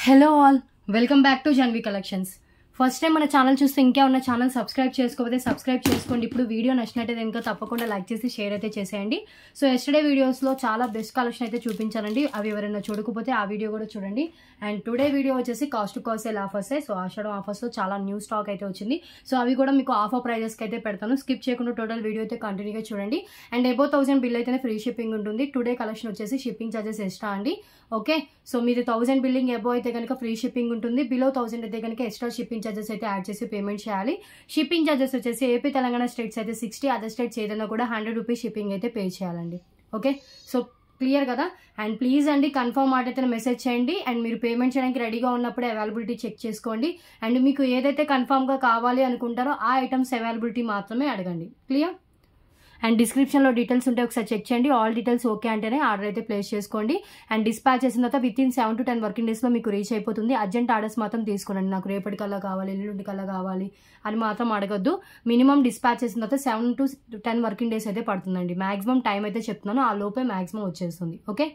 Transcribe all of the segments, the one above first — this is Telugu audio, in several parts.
Hello all, welcome back to Janvi collections. First time మన ఛానల్ చూస్తే ఇంకా ఉన్న ఛానల్ సబ్స్క్రైబ్ చేసుకోకపోతే సబ్స్క్రైబ్ చేసుకోండి. ఇప్పుడు వీడియో నచ్చినట్టయితే ఇంకా తప్పకుండా లైక్ చేసి షేర్ అయితే చేసేయండి. సో ఎస్టర్డే వీడియోస్లో చాలా బెస్ట్ కలెక్షన్ అయితే చూపించానండి. అవి ఎవరైనా చూడకపోతే ఆ వీడియో కూడా చూడండి. అండ్ టుడే వీడియో వచ్చేసి కాస్ట్ టు కాస్ట్ సేల్ ఆఫర్సే. సో ఆషాఢం ఆఫర్స్లో చాలా న్యూ స్టాక్ అయితే వచ్చింది. సో అవి కూడా మీకు ఆఫర్ ప్రైజెస్కి అయితే పెడతాను. స్కిప్ చేయకుండా టోటల్ వీడియో అయితే కంటిన్యూగా చూడండి. అండ్ అబౌవ్ 1000 బిల్ అయితేనే ఫ్రీ షిప్పింగ్ ఉంటుంది. టుడే కలెక్షన్ వచ్చేసి షిప్పింగ్ ఛార్జెస్ ఎక్స్ట్రా అండి. ఓకే, సో మీరు 1000 బిల్లింగ్ అబౌవ్ అయితే కనుక ఫ్రీ షిప్పింగ్ ఉంటుంది. బిలో 1000 అయితే కనుక ఎక్స్ట్రా షిప్పింగ్ ఛార్జెస్ అయితే యాడ్ చేసి పేమెంట్ చేయాలి. షిప్పింగ్ ఛార్జెస్ వచ్చేసి ఏపీ తెలంగాణ స్టేట్స్ అయితే 60, అదర్ స్టేట్స్ ఏదైనా కూడా 100 రూపీస్ షిప్పింగ్ అయితే పే చేయాలండి. ఓకే, సో క్లియర్ కదా. అండ్ ప్లీజ్ అండి కన్ఫర్మ్ మాట అయితే మెసేజ్ చేయండి. అండ్ మీరు పేమెంట్ చేయడానికి రెడీగా ఉన్నప్పుడే అవైలబిలిటీ చెక్ చేసుకోండి. అండ్ మీకు ఏదైతే కన్ఫర్మ్గా కావాలి అనుకుంటారో ఆ ఐటమ్స్ అవైలబిలిటీ మాత్రమే అడగండి. క్లియర్. అండ్ డిస్క్రిప్షన్లో డీటెయిల్స్ ఉంటే ఒకసారి చెక్ చేయండి. ఆల్ డీటెయిల్స్ ఓకే అంటేనే ఆర్డర్ అయితే ప్లేస్ చేసుకోండి. అండ్ డిస్పాచ్ చేసిన తర్వాత విత్ ఇన్ 7 to 10 వర్కింగ్ డేస్లో మీకు రీచ్ అయిపోతుంది. అర్జెంట్ ఆర్డర్స్ మాత్రం తీసుకోండి. నాకు రేపటి కల్లా కావాలి, ఎల్లుండి కల్లా కావాలి అని మాత్రం అడగద్దు. మినిమం డిస్పాచ్ చేసిన తర్వాత 7 to 10 వర్కింగ్ డేస్ అయితే పడుతుందండి. మాక్సిమం టైం అయితే చెప్తున్నాను, ఆ లోపే మాక్సిమం వచ్చేస్తుంది. ఓకే,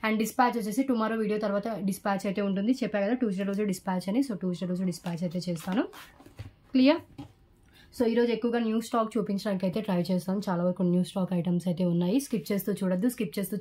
అండ్ డిస్పాచ్ వచ్చేసి టుమారో వీడియో తర్వాత డిస్పాచ్ అయితే ఉంటుంది. చెప్పా కదా ట్యూస్డే రోజు డిస్పాచ్ అని. సో ట్యూస్డే రోజు డిస్పాచ్ అయితే చేస్తాను. క్లియర్. సో ఈరోజు ఎక్కువగా న్యూ స్టాక్ చూపించడానికి అయితే ట్రై చేస్తాను. చాలా వరకు న్యూ స్టాక్ ఐటమ్స్ అయితే ఉన్నాయి. స్కిప్ చేస్తూ చూడొద్దు. స్కిప్ చేస్తూ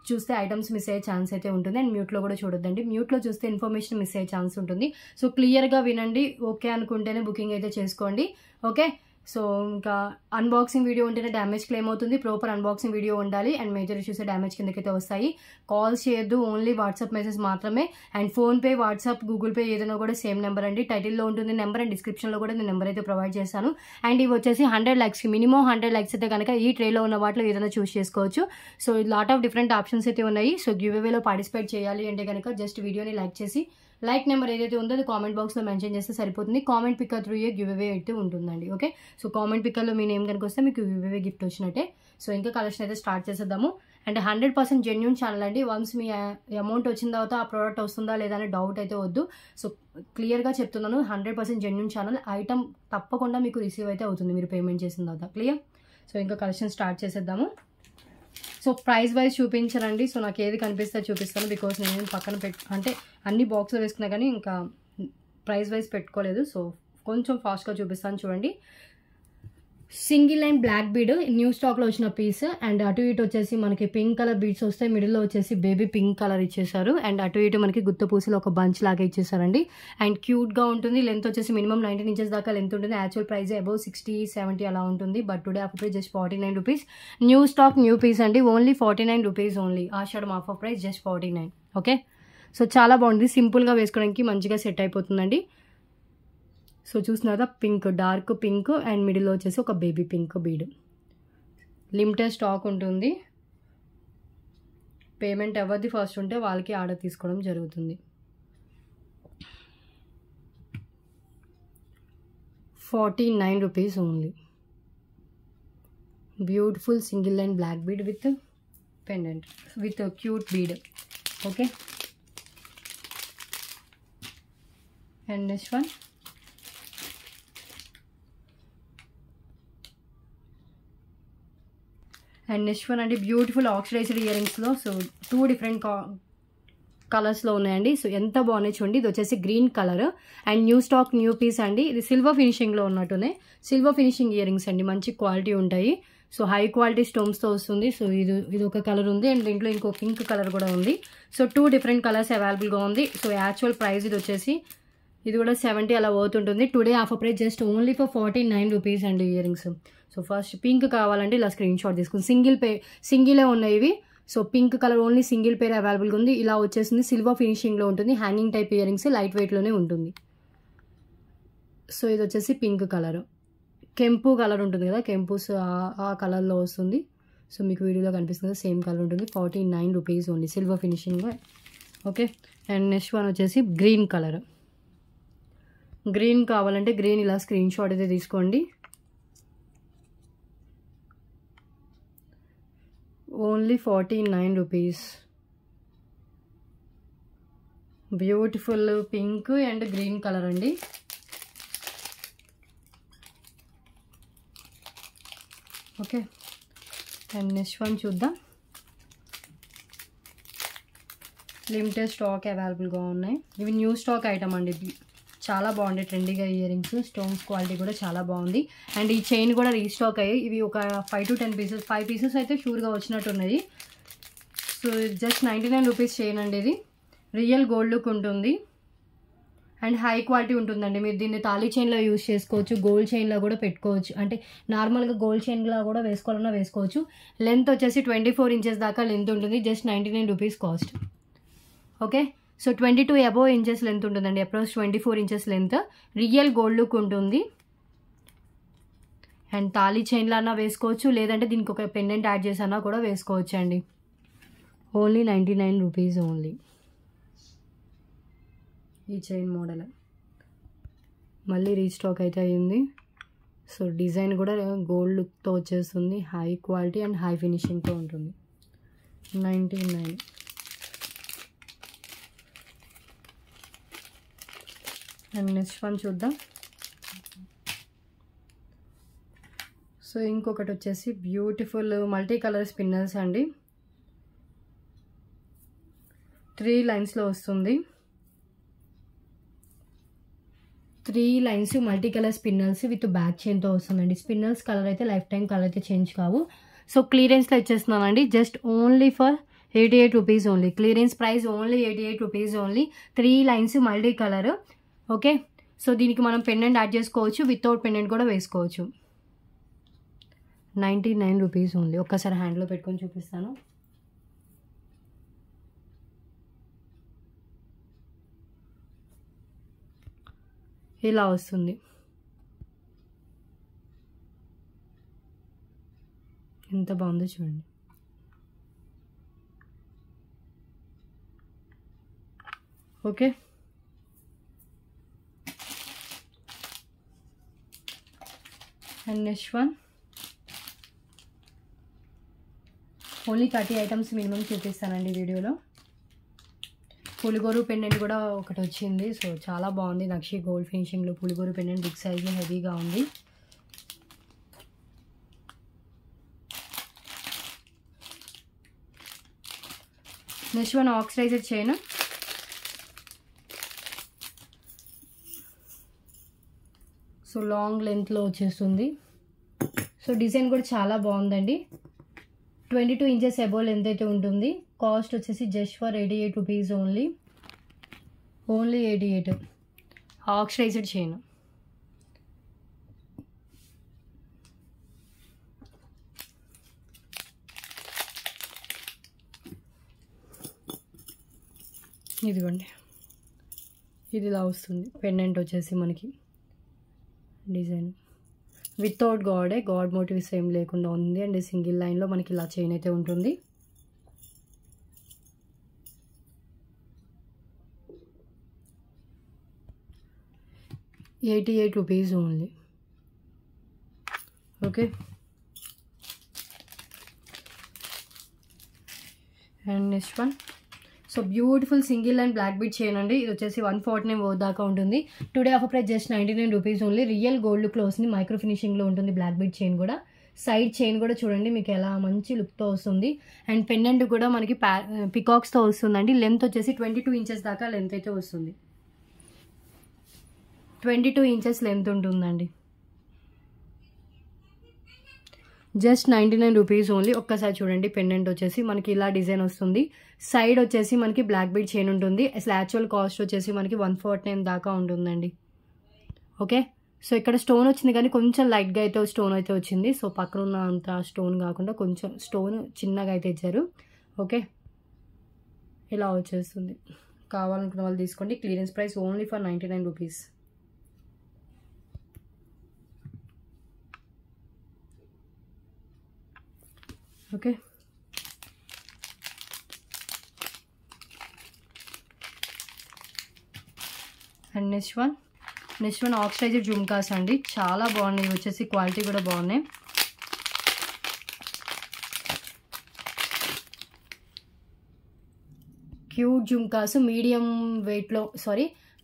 చూస్తే ఐటమ్స్ మిస్ అయ్యే ఛాన్స్ అయితే ఉంటుంది. అండ్ మ్యూట్లో కూడా చూడొద్దండి. మ్యూట్లో చూస్తే ఇన్ఫర్మేషన్ మిస్ అయ్యే ఛాన్స్ ఉంటుంది. సో క్లియర్గా వినండి. ఓకే అనుకుంటేనే బుకింగ్ అయితే చేసుకోండి. ఓకే, సో ఇంకా అన్బాక్సింగ్ వీడియో ఉంటేనే డ్యామేజ్ క్లెయిమ్ అవుతుంది. ప్రాపర్ అన్బాక్సింగ్ వీడియో ఉండాలి. అండ్ మేజర్ ఇష్యూస్ డ్యామేజ్ కిందకైతే వస్తాయి. కాల్స్ చేయొద్దు, ఓన్లీ వాట్సాప్ మెసేజ్ మాత్రమే. And PhonePe, WhatsApp, Google pay ఏదైనా కూడా సేమ్ నెంబర్ అండి. టైటిల్లో ఉంటుంది నెంబర్ అండ్ డిస్క్రిప్షన్లో కూడా నేను నెంబర్ అయితే ప్రొవైడ్ చేశాను. అండ్ ఇవి వచ్చేసి 100 lakhsకి మినిమం 100 lakhs అయితే కనుక ఈ ట్రేలో ఉన్న వాటిలో ఏదైనా చూస్ చేసుకోవచ్చు. So lot of different options అయితే ఉన్నాయి. సో గివ్ అవేలో పార్టిసిపేట్ చేయాలి అంటే కనుక జస్ట్ వీడియోని లైక్ చేసి లైక్ నెంబర్ ఏదైతే ఉందో అది కామెంట్ బాక్స్లో మెన్షన్ చేస్తే సరిపోతుంది. Comment picker through give away అయితే ఉంటుందండి. ఓకే, సో కామెంట్ పిక్కర్లో మీ నేమ్ కనుక వస్తే మీకు గివ్ అవే గిఫ్ట్ వచ్చినట్టే. సో ఇంకా కలెక్షన్ అయితే స్టార్ట్ చేసేద్దాము. అండ్ 100% జెన్యూన్ ఛానల్ అండి. వన్స్ మీ అమౌంట్ వచ్చిన తర్వాత ఆ ప్రోడక్ట్ వస్తుందా లేదా అనే డౌట్ అయితే వద్దు. సో క్లియర్గా చెప్తున్నాను, 100% జెన్యూన్ ఛానల్. ఐటమ్ తప్పకుండా మీకు రిసీవ్ అయితే అవుతుంది మీరు పేమెంట్ చేసిన తర్వాత. క్లియర్. సో ఇంకా కలెక్షన్ స్టార్ట్ చేసేద్దాము. సో ప్రైస్ వైజ్ చూపించరండి. సో నాకు ఏది కనిపిస్తే చూపిస్తాను. బికాస్ నేను పక్కన అంటే అన్ని బాక్స్లో వేసుకున్నా కానీ ఇంకా ప్రైస్ వైజ్ పెట్టుకోలేదు. సో కొంచెం ఫాస్ట్గా చూపిస్తాను చూడండి. Single line black bead new స్టాక్లో వచ్చిన పీస్. అండ్ అటు ఇటు వచ్చేసి మనకి పింక్ కలర్ బీడ్స్ వస్తాయి. మిడిల్లో వచ్చేసి బేబీ పింక్ కలర్ ఇచ్చేసారు. అండ్ అటు ఇటు మనకి గుత్త పూసలు ఒక బంచ్ లాగా ఇచ్చేసారండి. అండ్ క్యూట్గా ఉంటుంది. లెంత్ వచ్చేసి మినిమం 19 inches దాకా లెంత్ ఉంటుంది. యాక్చువల్ ప్రైస్ అబౌవ్ 60-70 అలా ఉంటుంది. But today offer price just 49 rupees. New stock new piece అండి. Only 49 rupees only. Ashadham offer price just 49. Okay, so చాలా బాగుంది. సింపుల్గా వేసుకోవడానికి మంచిగా సెట్ అయిపోతుందండి. సో చూస్తున్నారా, పింక్, డార్క్ పింక్ అండ్ మిడిల్లో వచ్చేసి ఒక baby pink bead. Limited stock ఉంటుంది. పేమెంట్ ఎవరిది ఫస్ట్ ఉంటే వాళ్ళకి ఆర్డర్ తీసుకోవడం జరుగుతుంది. 49 rupees ఓన్లీ. Beautiful single line black bead with pendant with cute bead. Okay, and next one అండి బ్యూటిఫుల్ ఆక్సిడైజ్డ్ ఇయర్ రింగ్స్లో. సో 2 different కలర్స్లో ఉన్నాయండి. సో ఎంత బాగున్నాయి చూడండి. ఇది వచ్చేసి green colour and new stock new piece అండి. ఇది సిల్వర్ ఫినిషింగ్లో ఉన్నట్టునే సిల్వర్ ఫినిషింగ్ ఇయర్ రింగ్స్ అండి. మంచి క్వాలిటీ ఉంటాయి. సో హై క్వాలిటీ స్టోన్స్తో వస్తుంది. సో ఇది ఒక కలర్ ఉంది అండ్ దీంట్లో ఇంకో పింక్ కలర్ కూడా ఉంది. సో 2 different కలర్స్ అవైలబుల్గా ఉంది. సో యాక్చువల్ ప్రైస్ ఇది వచ్చేసి ఇది కూడా 70 అలా అవుతుంటుంది. Today offer price just only for 49 rupees అండి earrings. So first pink కావాలంటే ఇలా స్క్రీన్ షాట్ తీసుకుని సింగిలే ఉన్నాయి ఇవి. So pink colour only single pair అవైలబుల్గా ఉంది. ఇలా వచ్చేసింది. సిల్వర్ ఫినిషింగ్లో ఉంటుంది. Hanging type earrings, light వెయిట్లోనే ఉంటుంది. సో ఇది వచ్చేసి పింక్ కలర్. కెంపు కలర్ ఉంటుంది కదా, కెంపుస్ ఆ కలర్లో వస్తుంది. సో మీకు వీడియోలో కనిపిస్తుంది సేమ్ కలర్ ఉంటుంది. 49 rupees ఓన్లీ సిల్వర్ ఫినిషింగ్లో. ఓకే, అండ్ నెక్స్ట్ వన్ వచ్చేసి గ్రీన్ కలర్. గ్రీన్ కావాలంటే గ్రీన్ ఇలా స్క్రీన్ షాట్ అయితే తీసుకోండి. Only 49 rupees. Beautiful pink and green colour అండి. ఓకే, అండ్ నెక్స్ట్ వన్ చూద్దాం. లిమిటెడ్ స్టాక్ అవైలబుల్గా ఉన్నాయి. ఇవి న్యూ స్టాక్ ఐటమ్ అండి. ఇది చాలా బాగుంది, ట్రెండీగా ఇయర్ రింగ్స్. స్టోన్స్ క్వాలిటీ కూడా చాలా బాగుంది. అండ్ ఈ చైన్ కూడా రీస్టాక్ అయ్యాయి. ఇవి ఒక 5 to 10 పీసెస్, 5 పీసెస్ అయితే షూర్గా వచ్చినట్టు ఉన్నాయి. సో జస్ట్ 99 రూపీస్ చైన్ అండి. ఇది రియల్ గోల్డ్ లుక్ ఉంటుంది అండ్ హై క్వాలిటీ ఉంటుందండి. మీరు దీన్ని తాళీ చైన్లో యూజ్ చేసుకోవచ్చు, గోల్డ్ చైన్లో కూడా పెట్టుకోవచ్చు. అంటే నార్మల్గా గోల్డ్ చైన్లో కూడా వేసుకోవాలన్నా వేసుకోవచ్చు. లెంత్ వచ్చేసి 24 ఇంచెస్ దాకా లెంత్ ఉంటుంది. Just 99 rupees cost. Okay, so 22 above inches length ఉంటుందండి. Approach 24 inches length. Real gold look ఉంటుంది. అండ్ తాళీ చైన్లో అన్నా వేసుకోవచ్చు, లేదంటే దీనికి ఒక పెండెంట్ యాడ్ చేసన్నా కూడా వేసుకోవచ్చు అండి. Only 99 rupees only. ఈ చైన్ మోడల్ మళ్ళీ రీస్టాక్ అయితే అయ్యింది. సో డిజైన్ కూడా గోల్డ్ లుక్తో వచ్చేస్తుంది. హై క్వాలిటీ అండ్ హై ఫినిషింగ్తో ఉంటుంది. 99. అండ్ నెక్స్ట్ వన్ చూద్దాం. సో ఇంకొకటి వచ్చేసి బ్యూటిఫుల్ మల్టీ కలర్ స్పిన్నర్స్ అండి. 3 లైన్స్లో వస్తుంది. 3 lines multi colour spinners with back చైన్తో వస్తుందండి. స్పిన్నర్స్ కలర్ అయితే లైఫ్ టైం కలర్ అయితే చేంజ్ కావు. సో క్లియరెన్స్లో ఇచ్చేస్తున్నానండి. Just only for 88 rupees only. Clearance price only 88 rupees only. 3 lines multi colour. Okay, so దీనికి మనం పెండెంట్ యాడ్ చేసుకోవచ్చు, వితౌట్ పెండెంట్ కూడా వేసుకోవచ్చు. 99 రూపీస్ ఓన్లీ. ఒక్కసారి హ్యాండ్లో పెట్టుకొని చూపిస్తాను. ఇలా వస్తుంది. ఎంత బాగుందో చూడండి. Okay, and next one only 30 items minimum చూపిస్తానండి వీడియోలో. పులిగోరు పెండెంట్ కూడా ఒకటి వచ్చింది. సో చాలా బాగుంది. నక్షి గోల్డ్ ఫినిషింగ్లో పులిగోరు పెండెంట్ బిగ్ సైజు హెవీగా ఉంది. Next one oxidiser chain. So long లెంత్లో వచ్చేస్తుంది. సో డిజైన్ కూడా చాలా బాగుందండి. 22 ఇంచెస్ అబోవ్ లెంత్ అయితే ఉంటుంది. కాస్ట్ వచ్చేసి just for 88 rupees only. Only 88. Oxidised chain. ఇదిగోండి, ఇది ఇలా వస్తుంది. పెండెంట్ వచ్చేసి మనకి డిజైన్ వితౌట్ గాడ్ మోటివ్స్ ఏం లేకుండా ఉంది. అండ్ సింగిల్ లైన్లో మనకి ఇలా చైన్ అయితే ఉంటుంది. ₹88 only. Okay, and next one. So beautiful single and black bead chain అండి. ఇది వచ్చేసి 149 దాకా ఉంటుంది. Today offer price just 99 rupees only. Real gold లుక్లో వస్తుంది. మైక్రో ఫినిషింగ్లో ఉంటుంది. బ్లాక్ బీట్ చైన్ కూడా. సైడ్ చైన్ కూడా చూడండి మీకు ఎలా మంచి లుక్తో వస్తుంది. అండ్ పెండెంట్ కూడా మనకి పికాక్స్తో వస్తుందండి. లెంత్ వచ్చేసి 22 ఇంచెస్ దాకా లెంత్ అయితే వస్తుంది. 22 ఇంచెస్ లెంత్ ఉంటుందండి. Just 99 rupees only. ఒక్కసారి చూడండి. పెండెంట్ వచ్చేసి మనకి ఇలా డిజైన్ వస్తుంది. సైడ్ వచ్చేసి మనకి బ్లాక్ బీడ్ చైన్ ఉంటుంది. అసలు యాక్చువల్ కాస్ట్ వచ్చేసి మనకి 149 దాకా ఉంటుందండి. ఓకే, సో ఇక్కడ స్టోన్ వచ్చింది కానీ కొంచెం లైట్గా అయితే స్టోన్ అయితే వచ్చింది. సో పక్కన ఉన్న అంత స్టోన్ కాకుండా కొంచెం స్టోన్ చిన్నగా అయితే ఇచ్చారు. ఓకే, ఇలా వచ్చేస్తుంది. కావాలనుకున్న వాళ్ళు తీసుకోండి. Clearance price only for 99 rupees. Okay, and next one oxidised jhumkas అండి. చాలా బాగున్నాయి. వచ్చేసి క్వాలిటీ కూడా బాగున్నాయి. క్యూట్ జుమ్కాస్ మీడియం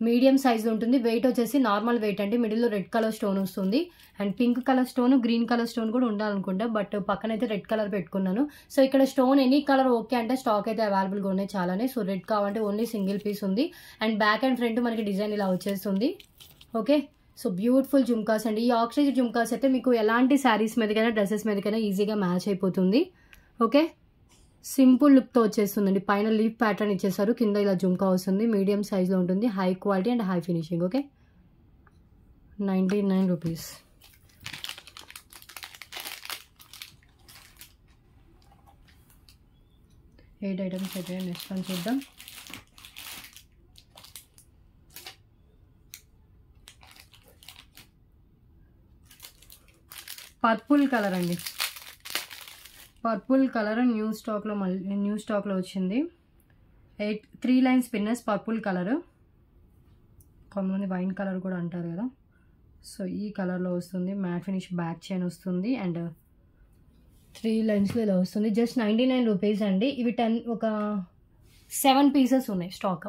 మీడియం సైజ్లో ఉంటుంది. వెయిట్ వచ్చేసి నార్మల్ వెయిట్ అండి. మిడిల్లో రెడ్ కలర్ స్టోన్ వస్తుంది and pink colour stone, green colour stone కూడా ఉండాలనుకుంటా, బట్ పక్కనైతే రెడ్ కలర్ పెట్టుకున్నాను. సో ఇక్కడ స్టోన్ ఎనీ కలర్ ఓకే అంటే స్టాక్ అయితే అవైలబుల్గా ఉన్నాయి చాలానే. సో రెడ్ కావాలంటే ఓన్లీ సింగిల్ పీస్ ఉంది అండ్ బ్యాక్ అండ్ ఫ్రంట్ మనకి డిజైన్ ఇలా వచ్చేస్తుంది. ఓకే, సో బ్యూటిఫుల్ జుమ్కాస్ అండి. ఈ ఆక్సిడైజ్ జుమ్కాస్ అయితే మీకు ఎలాంటి శారీస్ మీదకైనా డ్రెస్సెస్ మీదకైనా ఈజీగా మ్యాచ్ అయిపోతుంది. ఓకే, సింపుల్ లుక్తో వచ్చేస్తుందండి. పైన లీఫ్ ప్యాటర్న్ ఇచ్చేసారు, కింద ఇలా జుమ్కా వస్తుంది. మీడియం సైజ్లో ఉంటుంది, high quality and high finishing. Okay, 99 rupees. Eight items అయితే నెక్స్ట్ వన్ చూద్దాం. పర్పుల్ కలర్ అండి. పర్పుల్ కలర్ న్యూ స్టాక్లో వచ్చింది. 3 లైన్స్ పిన్నెస్ పర్పుల్ కలర్, కొంతమంది వైన్ కలర్ కూడా అంటారు కదా. సో ఈ కలర్లో వస్తుంది. మ్యాట్ ఫినిష్ బ్యాక్ చైన్ వస్తుంది అండ్ 3 లైన్స్లో ఇలా వస్తుంది. జస్ట్ 99 రూపీస్ అండి. ఇవి 7 పీసెస్ ఉన్నాయి stock.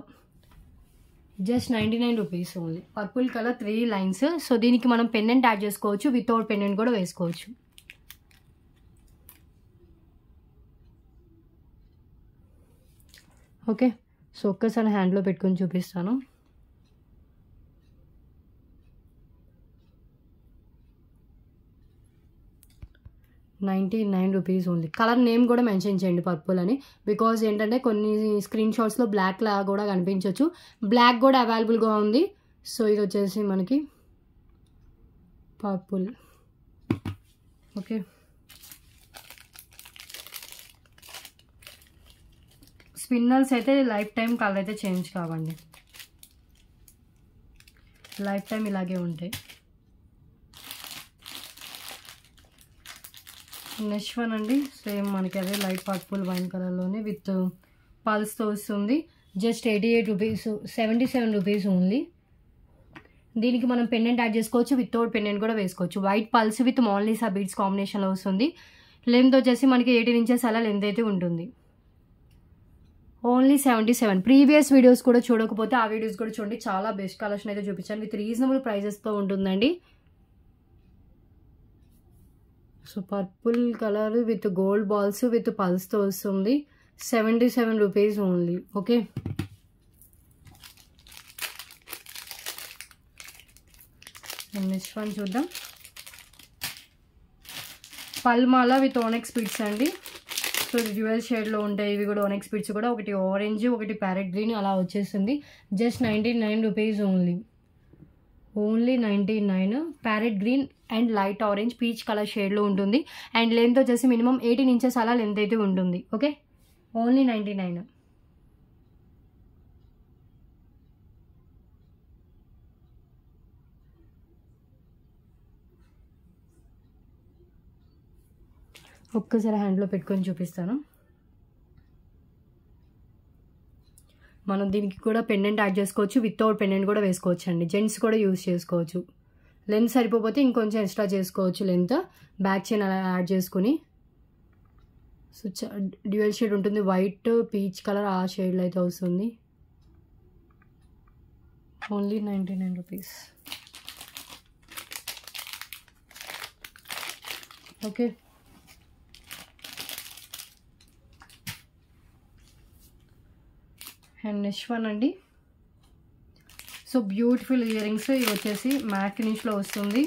Just 99 rupees only. Purple colour 3 lines. So దీనికి మనం పెండెంట్ యాడ్ చేసుకోవచ్చు, వితౌట్ పెండెంట్ కూడా వేసుకోవచ్చు. ఓకే, సో ఒక్కసారి హ్యాండ్లో పెట్టుకొని చూపిస్తాను. ₹99 ఓన్లీ. కలర్ నేమ్ కూడా మెన్షన్ చేయండి పర్పుల్ అని, బికాజ్ ఏంటంటే కొన్ని స్క్రీన్ షాట్స్లో బ్లాక్ లా కూడా కనిపించవచ్చు. బ్లాక్ కూడా అవైలబుల్గా ఉంది. సో ఇది వచ్చేసి మనకి పర్పుల్. ఓకే, స్పిన్నర్స్ అయితే లైఫ్ టైం కలర్ అయితే చేంజ్ కావండి, లైఫ్ టైం ఇలాగే ఉంటాయి. నెక్స్ట్ వన్ అండి, సేమ్ మనకి అదే లైట్ పర్పుల్ వైన్ కలర్లోనే విత్ పల్స్తో వస్తుంది. Just 88 rupees, 77 rupees only. దీనికి మనం పెండెంట్ యాడ్ చేసుకోవచ్చు, వితౌట్ పెండెంట్ కూడా వేసుకోవచ్చు. వైట్ పల్స్ విత్ మాల్నీసా బీడ్స్ కాంబినేషన్లో వస్తుంది. లెంత్ వచ్చేసి మనకి 18 ఇంచెస్ అలా లెంత్ అయితే ఉంటుంది. ఓన్లీ 77. ప్రీవియస్ వీడియోస్ కూడా చూడకపోతే ఆ వీడియోస్ కూడా చూడండి, చాలా బెస్ట్ కలెక్షన్ అయితే చూపించాను. విత్ రీజనబుల్ ప్రైజెస్తో ఉంటుందండి. So purple colour with gold balls with పల్స్తో వస్తుంది. 77 rupees only. Okay, next one చూద్దాం. పల్మాల విత్ ఓనెక్స్ బీడ్స్ అండి. సో డ్యూయల్ షేడ్లో ఉంటాయి ఇవి కూడా. ఓనెక్స్ బీడ్స్ కూడా ఒకటి ఆరెంజ్ ఒకటి ప్యారెట్ గ్రీన్ అలా వచ్చేసింది. Just 99 rupees only. Only 99. Parrot green and light orange peach colour షేడ్లో ఉంటుంది అండ్ లెంత్ వచ్చేసి మినిమం 18 ఇంచెస్ అలా లెంత్ అయితే ఉంటుంది. Okay, only 99. ఒక్కసారి హ్యాండ్లో పెట్టుకొని చూపిస్తాను. మనం దీనికి కూడా పెండెంట్ యాడ్ చేసుకోవచ్చు, వితౌట్ పెండెంట్ కూడా వేసుకోవచ్చు అండి. జెంట్స్ కూడా యూజ్ చేసుకోవచ్చు. లెంత్ సరిపోతే ఇంకొంచెం ఎక్స్ట్రా చేసుకోవచ్చు లెంత్. బ్యాక్ చైన్ అలా యాడ్ చేసుకుని. సో డ్యూయల్ షేడ్ ఉంటుంది, వైట్ పీచ్ కలర్ ఆ షేడ్లో అయితే వస్తుంది. Only 99 rupees. Okay, and next one అండి. So beautiful earrings. ఇవి వచ్చేసి మ్యాట్ ఫినిష్లో వస్తుంది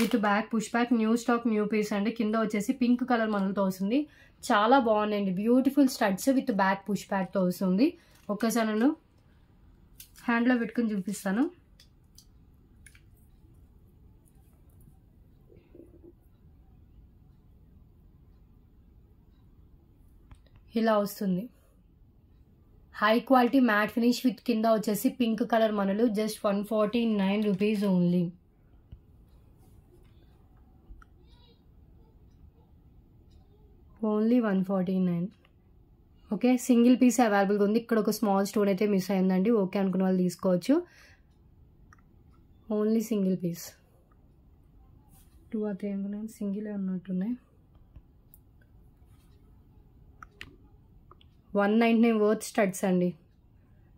with back push back. New stock new piece అండి. కింద వచ్చేసి పింక్ కలర్ మనలతో వస్తుంది. చాలా బాగున్నాయండి. Beautiful studs with back push బ్యాక్తో వస్తుంది. ఒక్కసారి నేను హ్యాండ్లో పెట్టుకుని చూపిస్తాను. ఇలా వస్తుంది. High quality matte finish with కింద వచ్చేసి పింక్ కలర్ మనలు. Just 149 rupees only. Only 149. Okay, single piece అవైలబుల్గా ఉంది. ఇక్కడ ఒక స్మాల్ స్టోన్ అయితే మిస్ అయిందండి. ఓకే అనుకున్న వాళ్ళు తీసుకోవచ్చు. Only single piece. 2 or 3 అనుకున్నాను, సింగిలే ఉన్నట్టున్నాయి. 199 వర్త్ స్టడ్స్ అండి.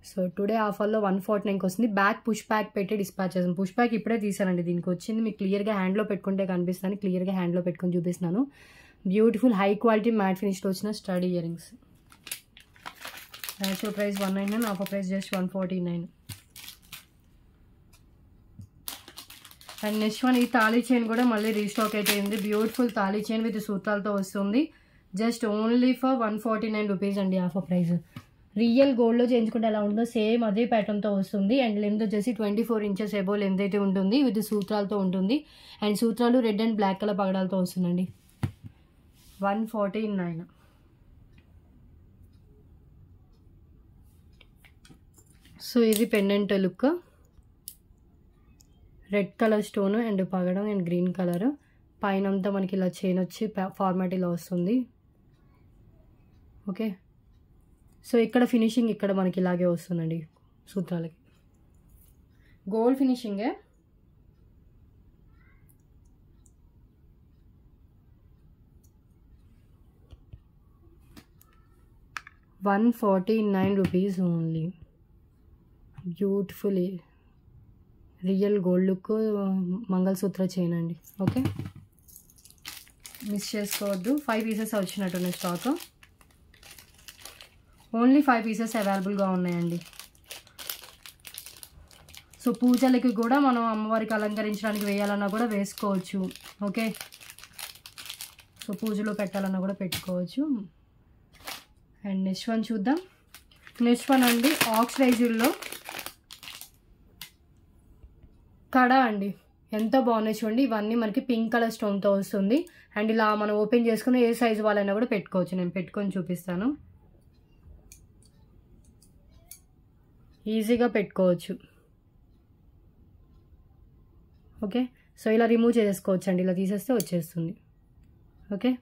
సో టుడే ఆఫర్లో 149కి వస్తుంది. బ్యాక్ పుష్ బ్యాక్ పెట్టి డిస్పాచ్ చేస్తాను. పుష్ బ్యాక్ ఇప్పుడే తీసానండి. దీనికి వచ్చింది మీకు క్లియర్గా హ్యాండ్లో పెట్టుకుంటే కనిపిస్తాను. క్లియర్గా హ్యాండ్లో పెట్టుకొని చూపిస్తున్నాను. బ్యూటిఫుల్ హై క్వాలిటీ మ్యాట్ ఫినిష్లో వచ్చిన study ear rings. Actual price 199, offer price just 149. And next one ఈ తాళీ చైన్ కూడా మళ్ళీ రీస్టాక్ అయితే ఉంది. బ్యూటిఫుల్ తాళీ చైన్ విత్ సూత్రాలతో వస్తుంది. జస్ట్ ఓన్లీ ఫర్ 149 రూపీస్ అండి ఆఫర్ ప్రైస్. రియల్ గోల్డ్లో చేయించుకుంటే ఎలా ఉంటుందో సేమ్ అదే ప్యాటర్న్తో వస్తుంది. అండ్ లెంత్ వచ్చేసి 24 ఇంచెస్ ఎబో లెంత్ అయితే ఉంటుంది. విత్ సూత్రాలతో ఉంటుంది. అండ్ సూత్రాలు రెడ్ అండ్ బ్లాక్ కలర్ పగడాలతో వస్తుందండి. 149. సో ఇది pendant look. Red colour stone and పగడం అండ్ గ్రీన్ కలర్. పైన అంతా మనకి ఇలా చైన్ వచ్చి ఫార్మాట్ ఇలా వస్తుంది. ఓకే, సో ఇక్కడ ఫినిషింగ్ ఇక్కడ మనకి ఇలాగే వస్తుందండి సూత్రాలకి. గోల్డ్ ఫినిషింగే. ₹149 only. Beautiful real gold look mangalsutra chain అండి. ఓకే, మిస్ చేసుకోవద్దు. 5 పీసెస్ వచ్చినట్టున్నాయి స్టాక్. ఓన్లీ 5 పీసెస్ అవైలబుల్గా ఉన్నాయండి. సో పూజలకి కూడా మనం అమ్మవారికి అలంకరించడానికి వేయాలన్నా కూడా వేసుకోవచ్చు. ఓకే, సో పూజలో పెట్టాలన్నా కూడా పెట్టుకోవచ్చు. అండ్ నెక్స్ట్ వన్ చూద్దాం. నెక్స్ట్ వన్ అండి ఆక్సిడైజ్డ్లో కడ అండి. ఎంత బాగున్నాయి చూడండి. ఇవన్నీ మనకి పింక్ కలర్ స్టోన్తో వస్తుంది. అండ్ ఇలా మనం ఓపెన్ చేసుకుని ఏ సైజు వాళ్ళైనా కూడా పెట్టుకోవచ్చు. నేను పెట్టుకొని చూపిస్తాను. ఈజీగా పెట్టుకోవచ్చు. ఓకే, సో ఇలా రిమూవ్ చేసుకోవచ్చు అండి. ఇలా తీసేస్తే వచ్చేస్తుంది. ఓకే,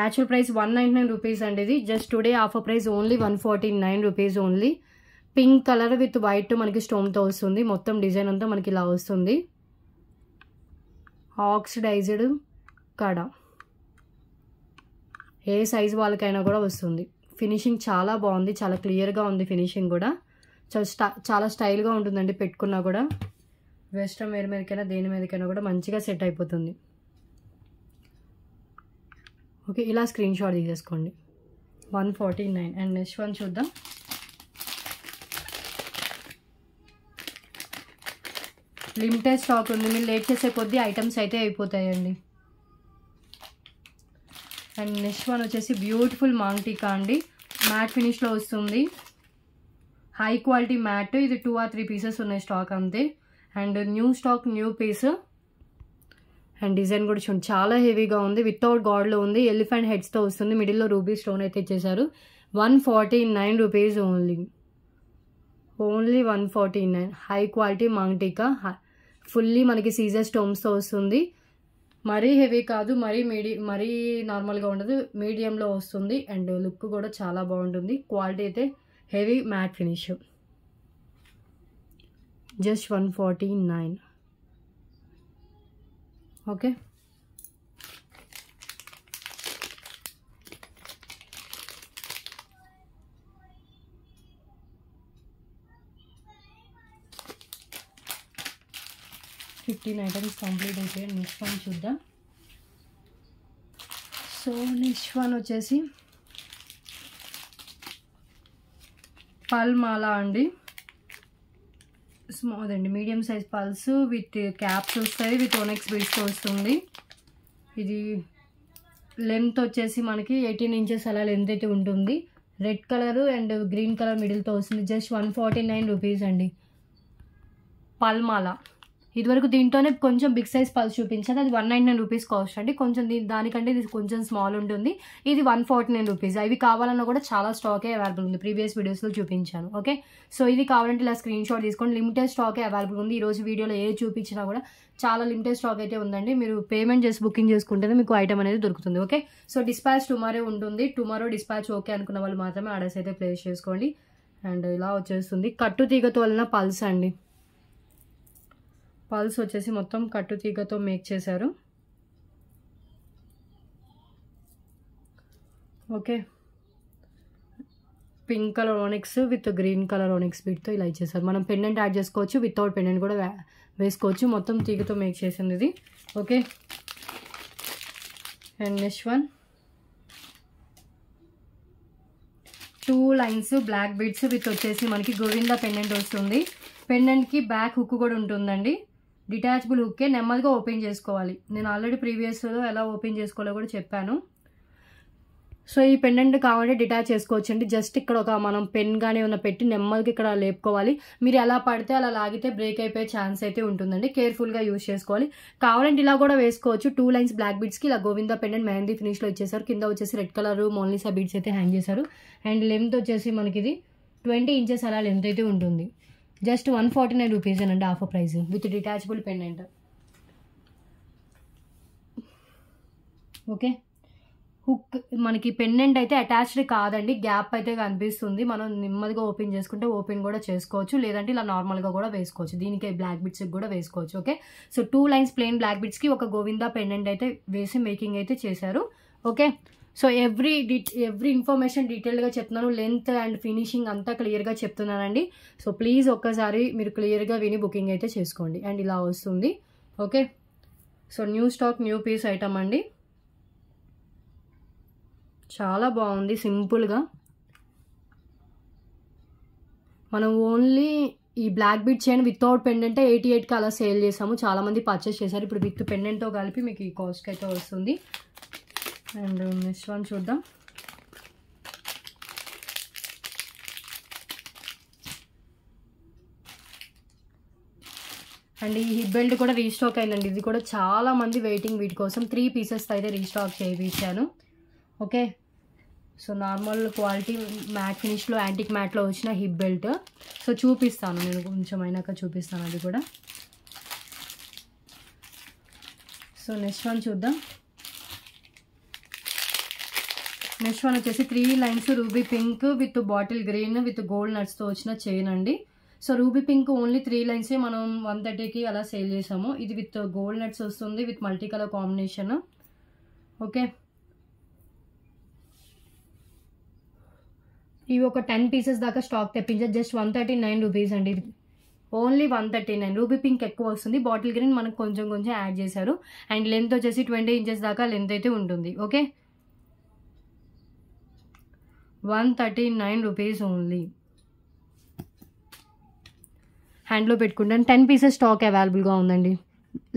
యాక్చువల్ ప్రైస్ 199 రూపీస్ అండి. ఇది just today offer price only 149 rupees only. Pink colour with white మనకి స్టోన్తో వస్తుంది. మొత్తం డిజైన్ అంతా మనకి ఇలా వస్తుంది. ఆక్సిడైజ్డ్ కడ ఏ సైజు వాళ్ళకైనా కూడా వస్తుంది. ఫినిషింగ్ చాలా బాగుంది. చాలా క్లియర్గా ఉంది ఫినిషింగ్ కూడా. చాలా స్టైల్గా ఉంటుందండి. పెట్టుకున్నా కూడా వెస్ట్రన్ వేర్ మీదకైనా దేని మీదకైనా కూడా మంచిగా సెట్ అయిపోతుంది. ఓకే, ఇలా స్క్రీన్ షాట్ తీసేసుకోండి. 149. అండ్ నెక్స్ట్ వన్ చూద్దాం. లిమిటెడ్ స్టాక్ ఉంది. మీరు లేట్ చేసే కొద్దీ ఐటమ్స్ అయితే అయిపోతాయండి. అండ్ నెక్స్ట్ వన్ వచ్చేసి బ్యూటిఫుల్ మాంగ్ టీకా అండి. మ్యాట్ ఫినిష్లో వస్తుంది. High quality matte. ఇది 2 or 3 పీసెస్ ఉన్నాయి స్టాక్ అంతే. And new stock, new piece. And design కూడా చూడండి చాలా హెవీగా ఉంది. వితౌట్ గాడ్లో ఉంది. ఎలిఫెంట్ హెడ్స్తో వస్తుంది. మిడిల్లో రూబీ స్టోన్ అయితే ఇచ్చేసారు. 149 rupees only. Only 149. High quality maang tikka. Fully మనకి సీజర్ స్టోన్స్తో వస్తుంది. మరీ హెవీ కాదు, మరీ నార్మల్గా ఉండదు. మీడియంలో వస్తుంది. అండ్ లుక్ కూడా చాలా బాగుంటుంది. క్వాలిటీ అయితే heavy matte finish. Just 149. Okay, fifteen items complete అయిపోయాయి. నెక్స్ట్ వన్ చూద్దాం. సో నెక్స్ట్ వన్ వచ్చేసి పల్ మాల అండి. స్మాల్ అండి, medium size pearls with caps వస్తాయి. విత్ ఓనెక్స్ బీడ్స్తో వస్తుంది. ఇది లెంత్ వచ్చేసి మనకి 18 ఇంచెస్ అలా లెంత్ అయితే ఉంటుంది. Red colour and green colour మిడిల్తో వస్తుంది. జస్ట్ 149 రూపీస్ అండి పల్ మాల. ఇదివరకు దీంట్లోనే కొంచెం బిగ్ సైజ్ పల్స్ చూపించాను. అది 199 రూపీస్ కాస్ట్ అండి. కొంచెం దానికంటే ఇది కొంచెం స్మాల్ ఉంటుంది. ఇది 149 రూపీస్. ఇవి కావాలన్నా కూడా చాలా స్టాకే అవైలబుల్ ఉంది. ప్రీవియస్ వీడియోస్లో చూపించాను. ఓకే, సో ఇది కావాలంటే ఇలా స్క్రీన్ షాట్ తీసుకోండి. లిమిటెడ్ స్టాకే అవైలబుల్ ఉంది. ఈరోజు వీడియోలో ఏ చూపించినా కూడా చాలా లిమిటెడ్ స్టాక్ అయితే ఉందండి. మీరు పేమెంట్ చేసి బుకింగ్ చేసుకుంటేనే మీకు ఐటమ్ అనేది దొరుకుతుంది. ఓకే, సో డిస్పాచ్ టుమారో ఉంటుంది. టుమారో డిస్పాచ్ ఓకే అనుకున్న వాళ్ళు మాత్రమే ఆర్డర్స్ అయితే ప్లేస్ చేసుకోండి. అండ్ ఇలా వచ్చేస్తుంది. కట్టు తీగతో వలన పల్స్ అండి. పల్స్ వచ్చేసి మొత్తం కట్టు తీగతో మేక్ చేశారు. Okay, pink colour onyx with green colour onyx బీట్తో ఇలా ఇచ్చేసారు. మనం పెండెంట్ యాడ్ చేసుకోవచ్చు, వితౌట్ పెండెంట్ కూడా వేసుకోవచ్చు. మొత్తం తీగతో మేక్ చేసింది ఇది. Okay, and next one 2 lines black beads with వచ్చేసి మనకి గోవిందా పెండెంట్ వస్తుంది. పెండెంట్కి బ్యాక్ హుక్ కూడా ఉంటుందండి. డిటాచబుల్ హుక్కే, నెమ్మదిగా ఓపెన్ చేసుకోవాలి. నేను ఆల్రెడీ ప్రీవియస్లో ఎలా ఓపెన్ చేసుకోవాలో కూడా చెప్పాను. సో ఈ పెండెంట్ కావాలంటే డిటాచ్ చేసుకోవచ్చు అండి. జస్ట్ ఇక్కడ ఒక మనం పెన్ కానీ ఏమైనా పెట్టి నెమ్మదిగా ఇక్కడ లేపుకోవాలి. మీరు ఎలా పడితే అలా లాగితే బ్రేక్ అయిపోయే ఛాన్స్ అయితే ఉంటుందండి. కేర్ఫుల్గా యూజ్ చేసుకోవాలి. కావాలంటే ఇలా కూడా వేసుకోవచ్చు. 2 లైన్స్ బ్లాక్ బీడ్స్కి ఇలా గోవిందా పెండెంట్ మెహందీ ఫినిష్లో ఇచ్చేసారు. కింద వచ్చేసి రెడ్ కలర్ మోనలిసా బీడ్స్ అయితే హ్యాంగ్ చేశారు. అండ్ లెంత్ వచ్చేసి మనకి ఇది 20 ఇంచెస్ అలా లెంత్ అయితే ఉంటుంది. జస్ట్ 149 రూపీస్ అండి offer price with detachable pendant. Okay, hook మనకి పెండెంట్ అయితే అటాచ్డ్ కాదండి, గ్యాప్ అయితే కనిపిస్తుంది. మనం నెమ్మదిగా ఓపెన్ చేసుకుంటే ఓపెన్ కూడా చేసుకోవచ్చు, లేదంటే ఇలా నార్మల్గా కూడా వేసుకోవచ్చు. దీనికి బ్లాక్ బిట్స్కి కూడా వేసుకోవచ్చు. Okay, so 2 lines plain black బిట్స్కి ఒక గోవిందా పెండెంట్ అయితే వేసి మేకింగ్ అయితే చేశారు. ఓకే, సో ఎవ్రీ ఇన్ఫర్మేషన్ డీటెయిల్గా చెప్తున్నాను. లెంత్ అండ్ ఫినిషింగ్ అంతా క్లియర్గా చెప్తున్నానండి. సో ప్లీజ్ ఒక్కసారి మీరు క్లియర్గా విని బుకింగ్ అయితే చేసుకోండి. అండ్ ఇలా వస్తుంది. Okay, so new stock new piece item అండి. చాలా బాగుంది. సింపుల్గా మనం ఓన్లీ ఈ black bead chain without pendant 88కి అలా సేల్ చేసాము. చాలామంది పర్చేస్ చేశారు. ఇప్పుడు విత్ పెండెంట్తో కలిపి మీకు ఈ కాస్ట్కి అయితే వస్తుంది. అండ్ నెక్స్ట్ వన్ చూద్దాం. అండ్ ఈ హిప్ బెల్ట్ కూడా రీస్టాక్ అయిందండి. ఇది కూడా చాలా మంది వెయిటింగ్ వీటి కోసం. 3 పీసెస్ అయితే రీస్టాక్ చేయించాను. Okay, so normal quality matte ఫినిష్లో యాంటిక్ మ్యాట్లో వచ్చిన హిప్ బెల్ట్. సో చూపిస్తాను, నేను కొంచెం అయినాక చూపిస్తాను అది కూడా. సో నెక్స్ట్ వన్ చూద్దాం. నెక్స్ట్ వన్ వచ్చేసి 3 lines ruby pink with bottle green with gold నట్స్తో వచ్చిన చైన్ అండి. సో రూబీ పింక్ ఓన్లీ 3 లైన్సే మనం 130కి అలా సేల్ చేసాము. ఇది విత్ గోల్డ్ నట్స్ వస్తుంది with multi colour combination. Okay, ఇవి ఒక 10 పీసెస్ దాకా స్టాక్ తెప్పించారు. జస్ట్ 139 రూపీస్ అండి. ఇది ఓన్లీ 139. రూబీ పింక్ ఎక్కువ వస్తుంది, బాటిల్ గ్రీన్ మనకు కొంచెం కొంచెం యాడ్ చేశారు. అండ్ లెంత్ వచ్చేసి 20 ఇంచెస్ దాకా లెంత్ అయితే ఉంటుంది. Okay, 139 rupees only. హ్యాండ్లో పెట్టుకుంటాను. 10 పీసెస్ స్టాక్ అవైలబుల్గా ఉందండి.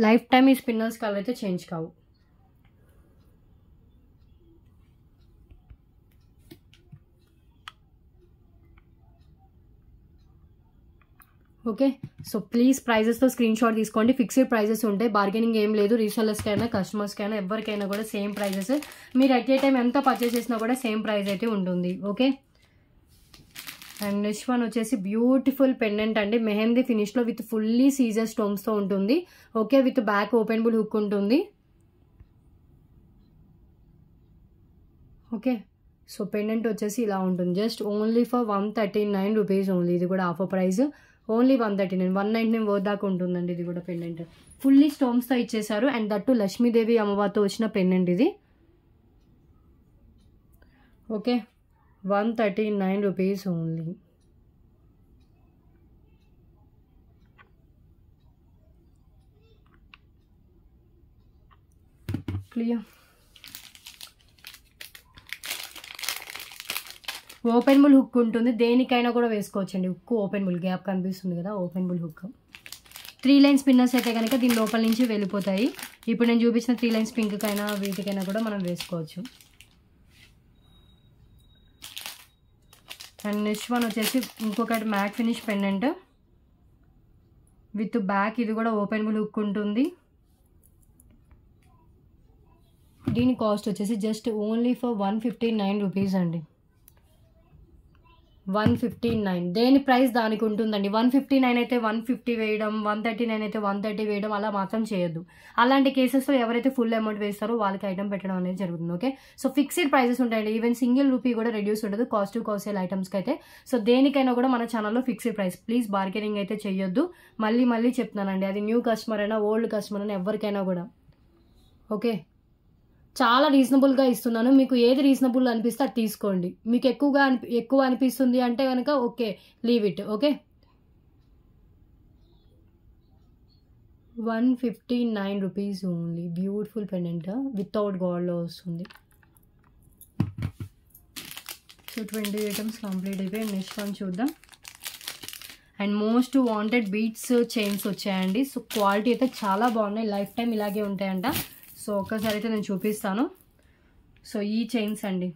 లైఫ్ టైమ్ ఈ స్పిన్నర్స్ కలర్ అయితే చేంజ్ కావు. ఓకే, సో ప్లీజ్ ప్రైజెస్తో స్క్రీన్ షాట్ తీసుకోండి. ఫిక్స్డ్ ప్రైజెస్ ఉంటాయి, బార్గెనింగ్ ఏం లేదు. రీసెల్లర్స్కైనా కస్టమర్స్కైనా ఎవరికైనా కూడా సేమ్ ప్రైజెస్. మీరు అట్ ఏ టైం ఎంత పర్చేస్ చేసినా కూడా సేమ్ ప్రైస్ అయితే ఉంటుంది. ఓకే, అండ్ నెక్స్ట్ వన్ వచ్చేసి బ్యూటిఫుల్ పెండెంట్ అండి. మెహందీ ఫినిష్లో విత్ ఫుల్లీ సీజర్ స్టోన్స్తో ఉంటుంది. Okay, with back openable hook ఉంటుంది. ఓకే, సో పెండెంట్ వచ్చేసి ఇలా ఉంటుంది. Just only for 139 rupees only. ఇది కూడా ఆఫర్ ప్రైస్ ఓన్లీ 139. 199 వర్త్ దాకా ఉంటుందండి. ఇది కూడా పెండెంట్ ఫుల్లీ స్టోన్స్తో ఇచ్చేసారు. అండ్ దట్టు లక్ష్మీదేవి అమ్మవారితో వచ్చిన పెండెంట్ ఇది. Okay, 139 rupees only. Clear. Openable hook ఉంటుంది, దేనికైనా కూడా వేసుకోవచ్చండి. హుక్ ఓపెనబుల్, గ్యాప్ కనిపిస్తుంది కదా, ఓపెనబుల్ హుక్. 3 లైన్స్ స్పిన్నర్స్ అయితే కనుక దీని లోపల నుంచి వెళ్ళిపోతాయి. ఇప్పుడు నేను చూపించిన 3 లైన్స్ పింక్కైనా వీటికైనా కూడా మనం వేసుకోవచ్చు. అండ్ నెక్స్ట్ వన్ వచ్చేసి ఇంకొకటి matte finish pendant with back. ఇది కూడా ఓపెనబుల్ హుక్ ఉంటుంది. దీని కాస్ట్ వచ్చేసి జస్ట్ ఓన్లీ ఫర్ 159 రూపీస్ అండి. 159. దేని ప్రైస్ దానికి ఉంటుందండి. 159 అయితే 150 వేయడం, 139 అయితే 130 వేయడం అలా మాత్రం చేయొద్దు. అలాంటి కేసెస్లో ఎవరైతే ఫుల్ అమౌంట్ వేస్తారో వాళ్ళకి ఐటమ్ పెట్టడం అనేది జరుగుతుంది. ఓకే, సో ఫిక్స్డ్ ప్రైసెస్ ఉంటాయండి. ఈవెన్ సింగిల్ రూపీ కూడా రెడ్యూస్ ఉండదు కాస్ట్ టు కాస్ట్ సేల్ ఐటమ్స్కి అయితే. సో దేనికైనా కూడా మన ఛానల్లో ఫిక్స్డ్ ప్రైస్. ప్లీజ్ బార్గెనింగ్ అయితే చేయొద్దు. మళ్ళీ చెప్తున్నానండి, అది న్యూ కస్టమర్ అయినా ఓల్డ్ కస్టమర్ అయినా ఎవరికైనా కూడా. ఓకే, చాలా రీజనబుల్గా ఇస్తున్నాను. మీకు ఏది రీజనబుల్ అనిపిస్తే అది తీసుకోండి. మీకు ఎక్కువ అనిపిస్తుంది అంటే కనుక okay, leave it. Okay, 159 rupees only. Beautiful pendant without గోల్డ్లో వస్తుంది. సో 20 ఐటమ్స్ కంప్లీట్ అయిపోయి నెక్స్ట్ వన్ చూద్దాం. And most wanted beats chains వచ్చాయండి. సో క్వాలిటీ అయితే చాలా బాగున్నాయి, లైఫ్ టైం ఇలాగే ఉంటాయంట. సో ఒక్కసారి అయితే నేను చూపిస్తాను. సో ఈ చైన్స్ అండి,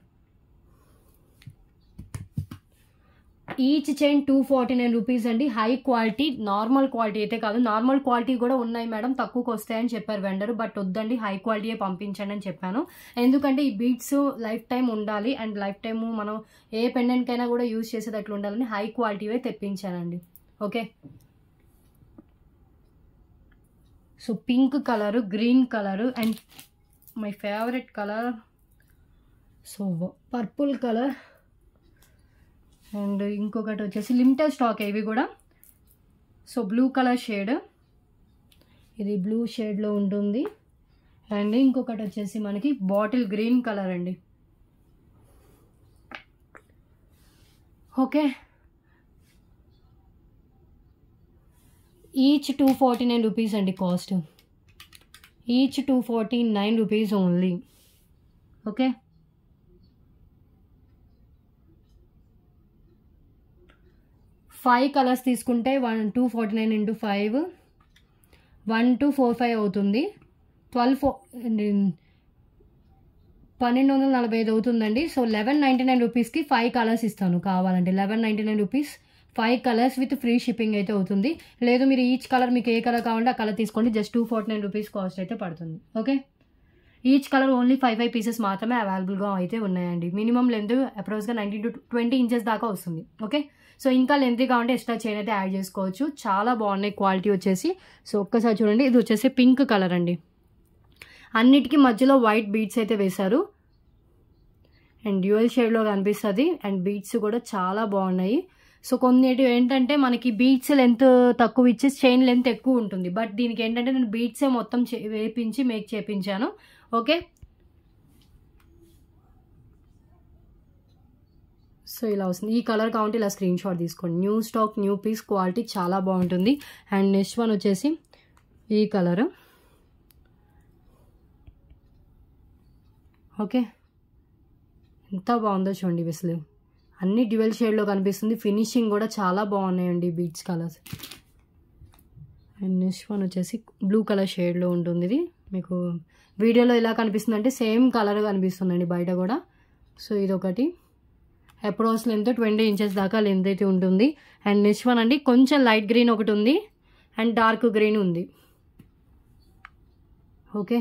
ఈచ్ చైన్ 249 రూపీస్ అండి. హై క్వాలిటీ, నార్మల్ క్వాలిటీ అయితే కాదు. నార్మల్ క్వాలిటీ కూడా ఉన్నాయి మేడం, తక్కువకి వస్తాయని చెప్పారు వెండర్. బట్ వద్దండి, హై క్వాలిటీయే పంపించండి అని చెప్పాను. ఎందుకంటే ఈ బీడ్స్ లైఫ్ టైం ఉండాలి అండ్ లైఫ్ టైం మనం ఏ పెండెంట్కైనా కూడా యూజ్ చేసేటట్లు ఉండాలని హై క్వాలిటీవే తెప్పించానండి. Okay, so pink colour, green colour and my favourite colour so purple colour and ఇంకొకటి వచ్చేసి లిమిటెడ్ స్టాక్ ఇవి కూడా. సో బ్లూ కలర్ షేడ్, ఇది బ్లూ షేడ్లో ఉంటుంది. అండ్ ఇంకొకటి వచ్చేసి మనకి బాటిల్ గ్రీన్ కలర్ అండి. ఓకే, ఈచ్ 249 రూపీస్ అండి cost. Each 249 rupees only. Okay, five colours తీసుకుంటే 249 into 5 1245 అవుతుంది. 1245 అవుతుందండి. సో 1199 రూపీస్కి 5 కలర్స్ ఇస్తాను కావాలంటే. 1199 rupees 5 colours with free shipping అయితే అవుతుంది. లేదు మీరు ఈచ్ కలర్ మీకు ఏ కలర్ కావాలంటే ఆ కలర్ తీసుకోండి, జస్ట్ 249 రూపీస్ కాస్ట్ అయితే పడుతుంది. Okay, each colour only 5 pieces మాత్రమే అవైలబుల్గా అయితే ఉన్నాయండి. మినిమం లెంత్ అప్రోక్స్గా 19 to 20 ఇంచెస్ దాకా వస్తుంది. ఓకే, సో ఇంకా లెంతీగా ఉంటే ఎక్స్ట్రా చైన్ అయితే యాడ్ చేసుకోవచ్చు. చాలా బాగున్నాయి క్వాలిటీ వచ్చేసి. సో ఒక్కసారి చూడండి, ఇది వచ్చేసి పింక్ కలర్ అండి. అన్నిటికీ మధ్యలో వైట్ బీడ్స్ అయితే వేశారు అండ్ డ్యూయల్ షేడ్లో కనిపిస్తుంది. అండ్ బీడ్స్ కూడా చాలా బాగున్నాయి. సో కొన్నిటి ఏంటంటే మనకి బీడ్స్ లెంత్ తక్కువ ఇచ్చి చైన్ లెంత్ ఎక్కువ ఉంటుంది. బట్ దీనికి ఏంటంటే నేను బీడ్సే మొత్తం వేపించి మేక్ చేపించాను. ఓకే, సో ఇలా వస్తుంది. ఈ కలర్ కావాలంటే ఇలా స్క్రీన్ షాట్ తీసుకోండి. New stock, new piece, quality చాలా బాగుంటుంది. అండ్ నెక్స్ట్ వన్ వచ్చేసి ఈ కలర్. ఓకే, ఎంత బాగుందో చూడండి. అసలు అన్ని డ్యూయల్ షేడ్లో కనిపిస్తుంది. ఫినిషింగ్ కూడా చాలా బాగున్నాయండి beads colours. And next one వచ్చేసి బ్లూ కలర్ షేడ్లో ఉంటుంది. ఇది మీకు వీడియోలో ఎలా కనిపిస్తుంది అంటే సేమ్ కలర్ కనిపిస్తుందండి బయట కూడా. సో ఇదొకటి అప్రోక్స్ లెంత్ 20 ఇంచెస్ దాకా లెంత్ అయితే ఉంటుంది. అండ్ నెక్స్ట్ వన్ అండి కొంచెం లైట్ గ్రీన్ ఒకటి ఉంది అండ్ డార్క్ గ్రీన్ ఉంది. ఓకే,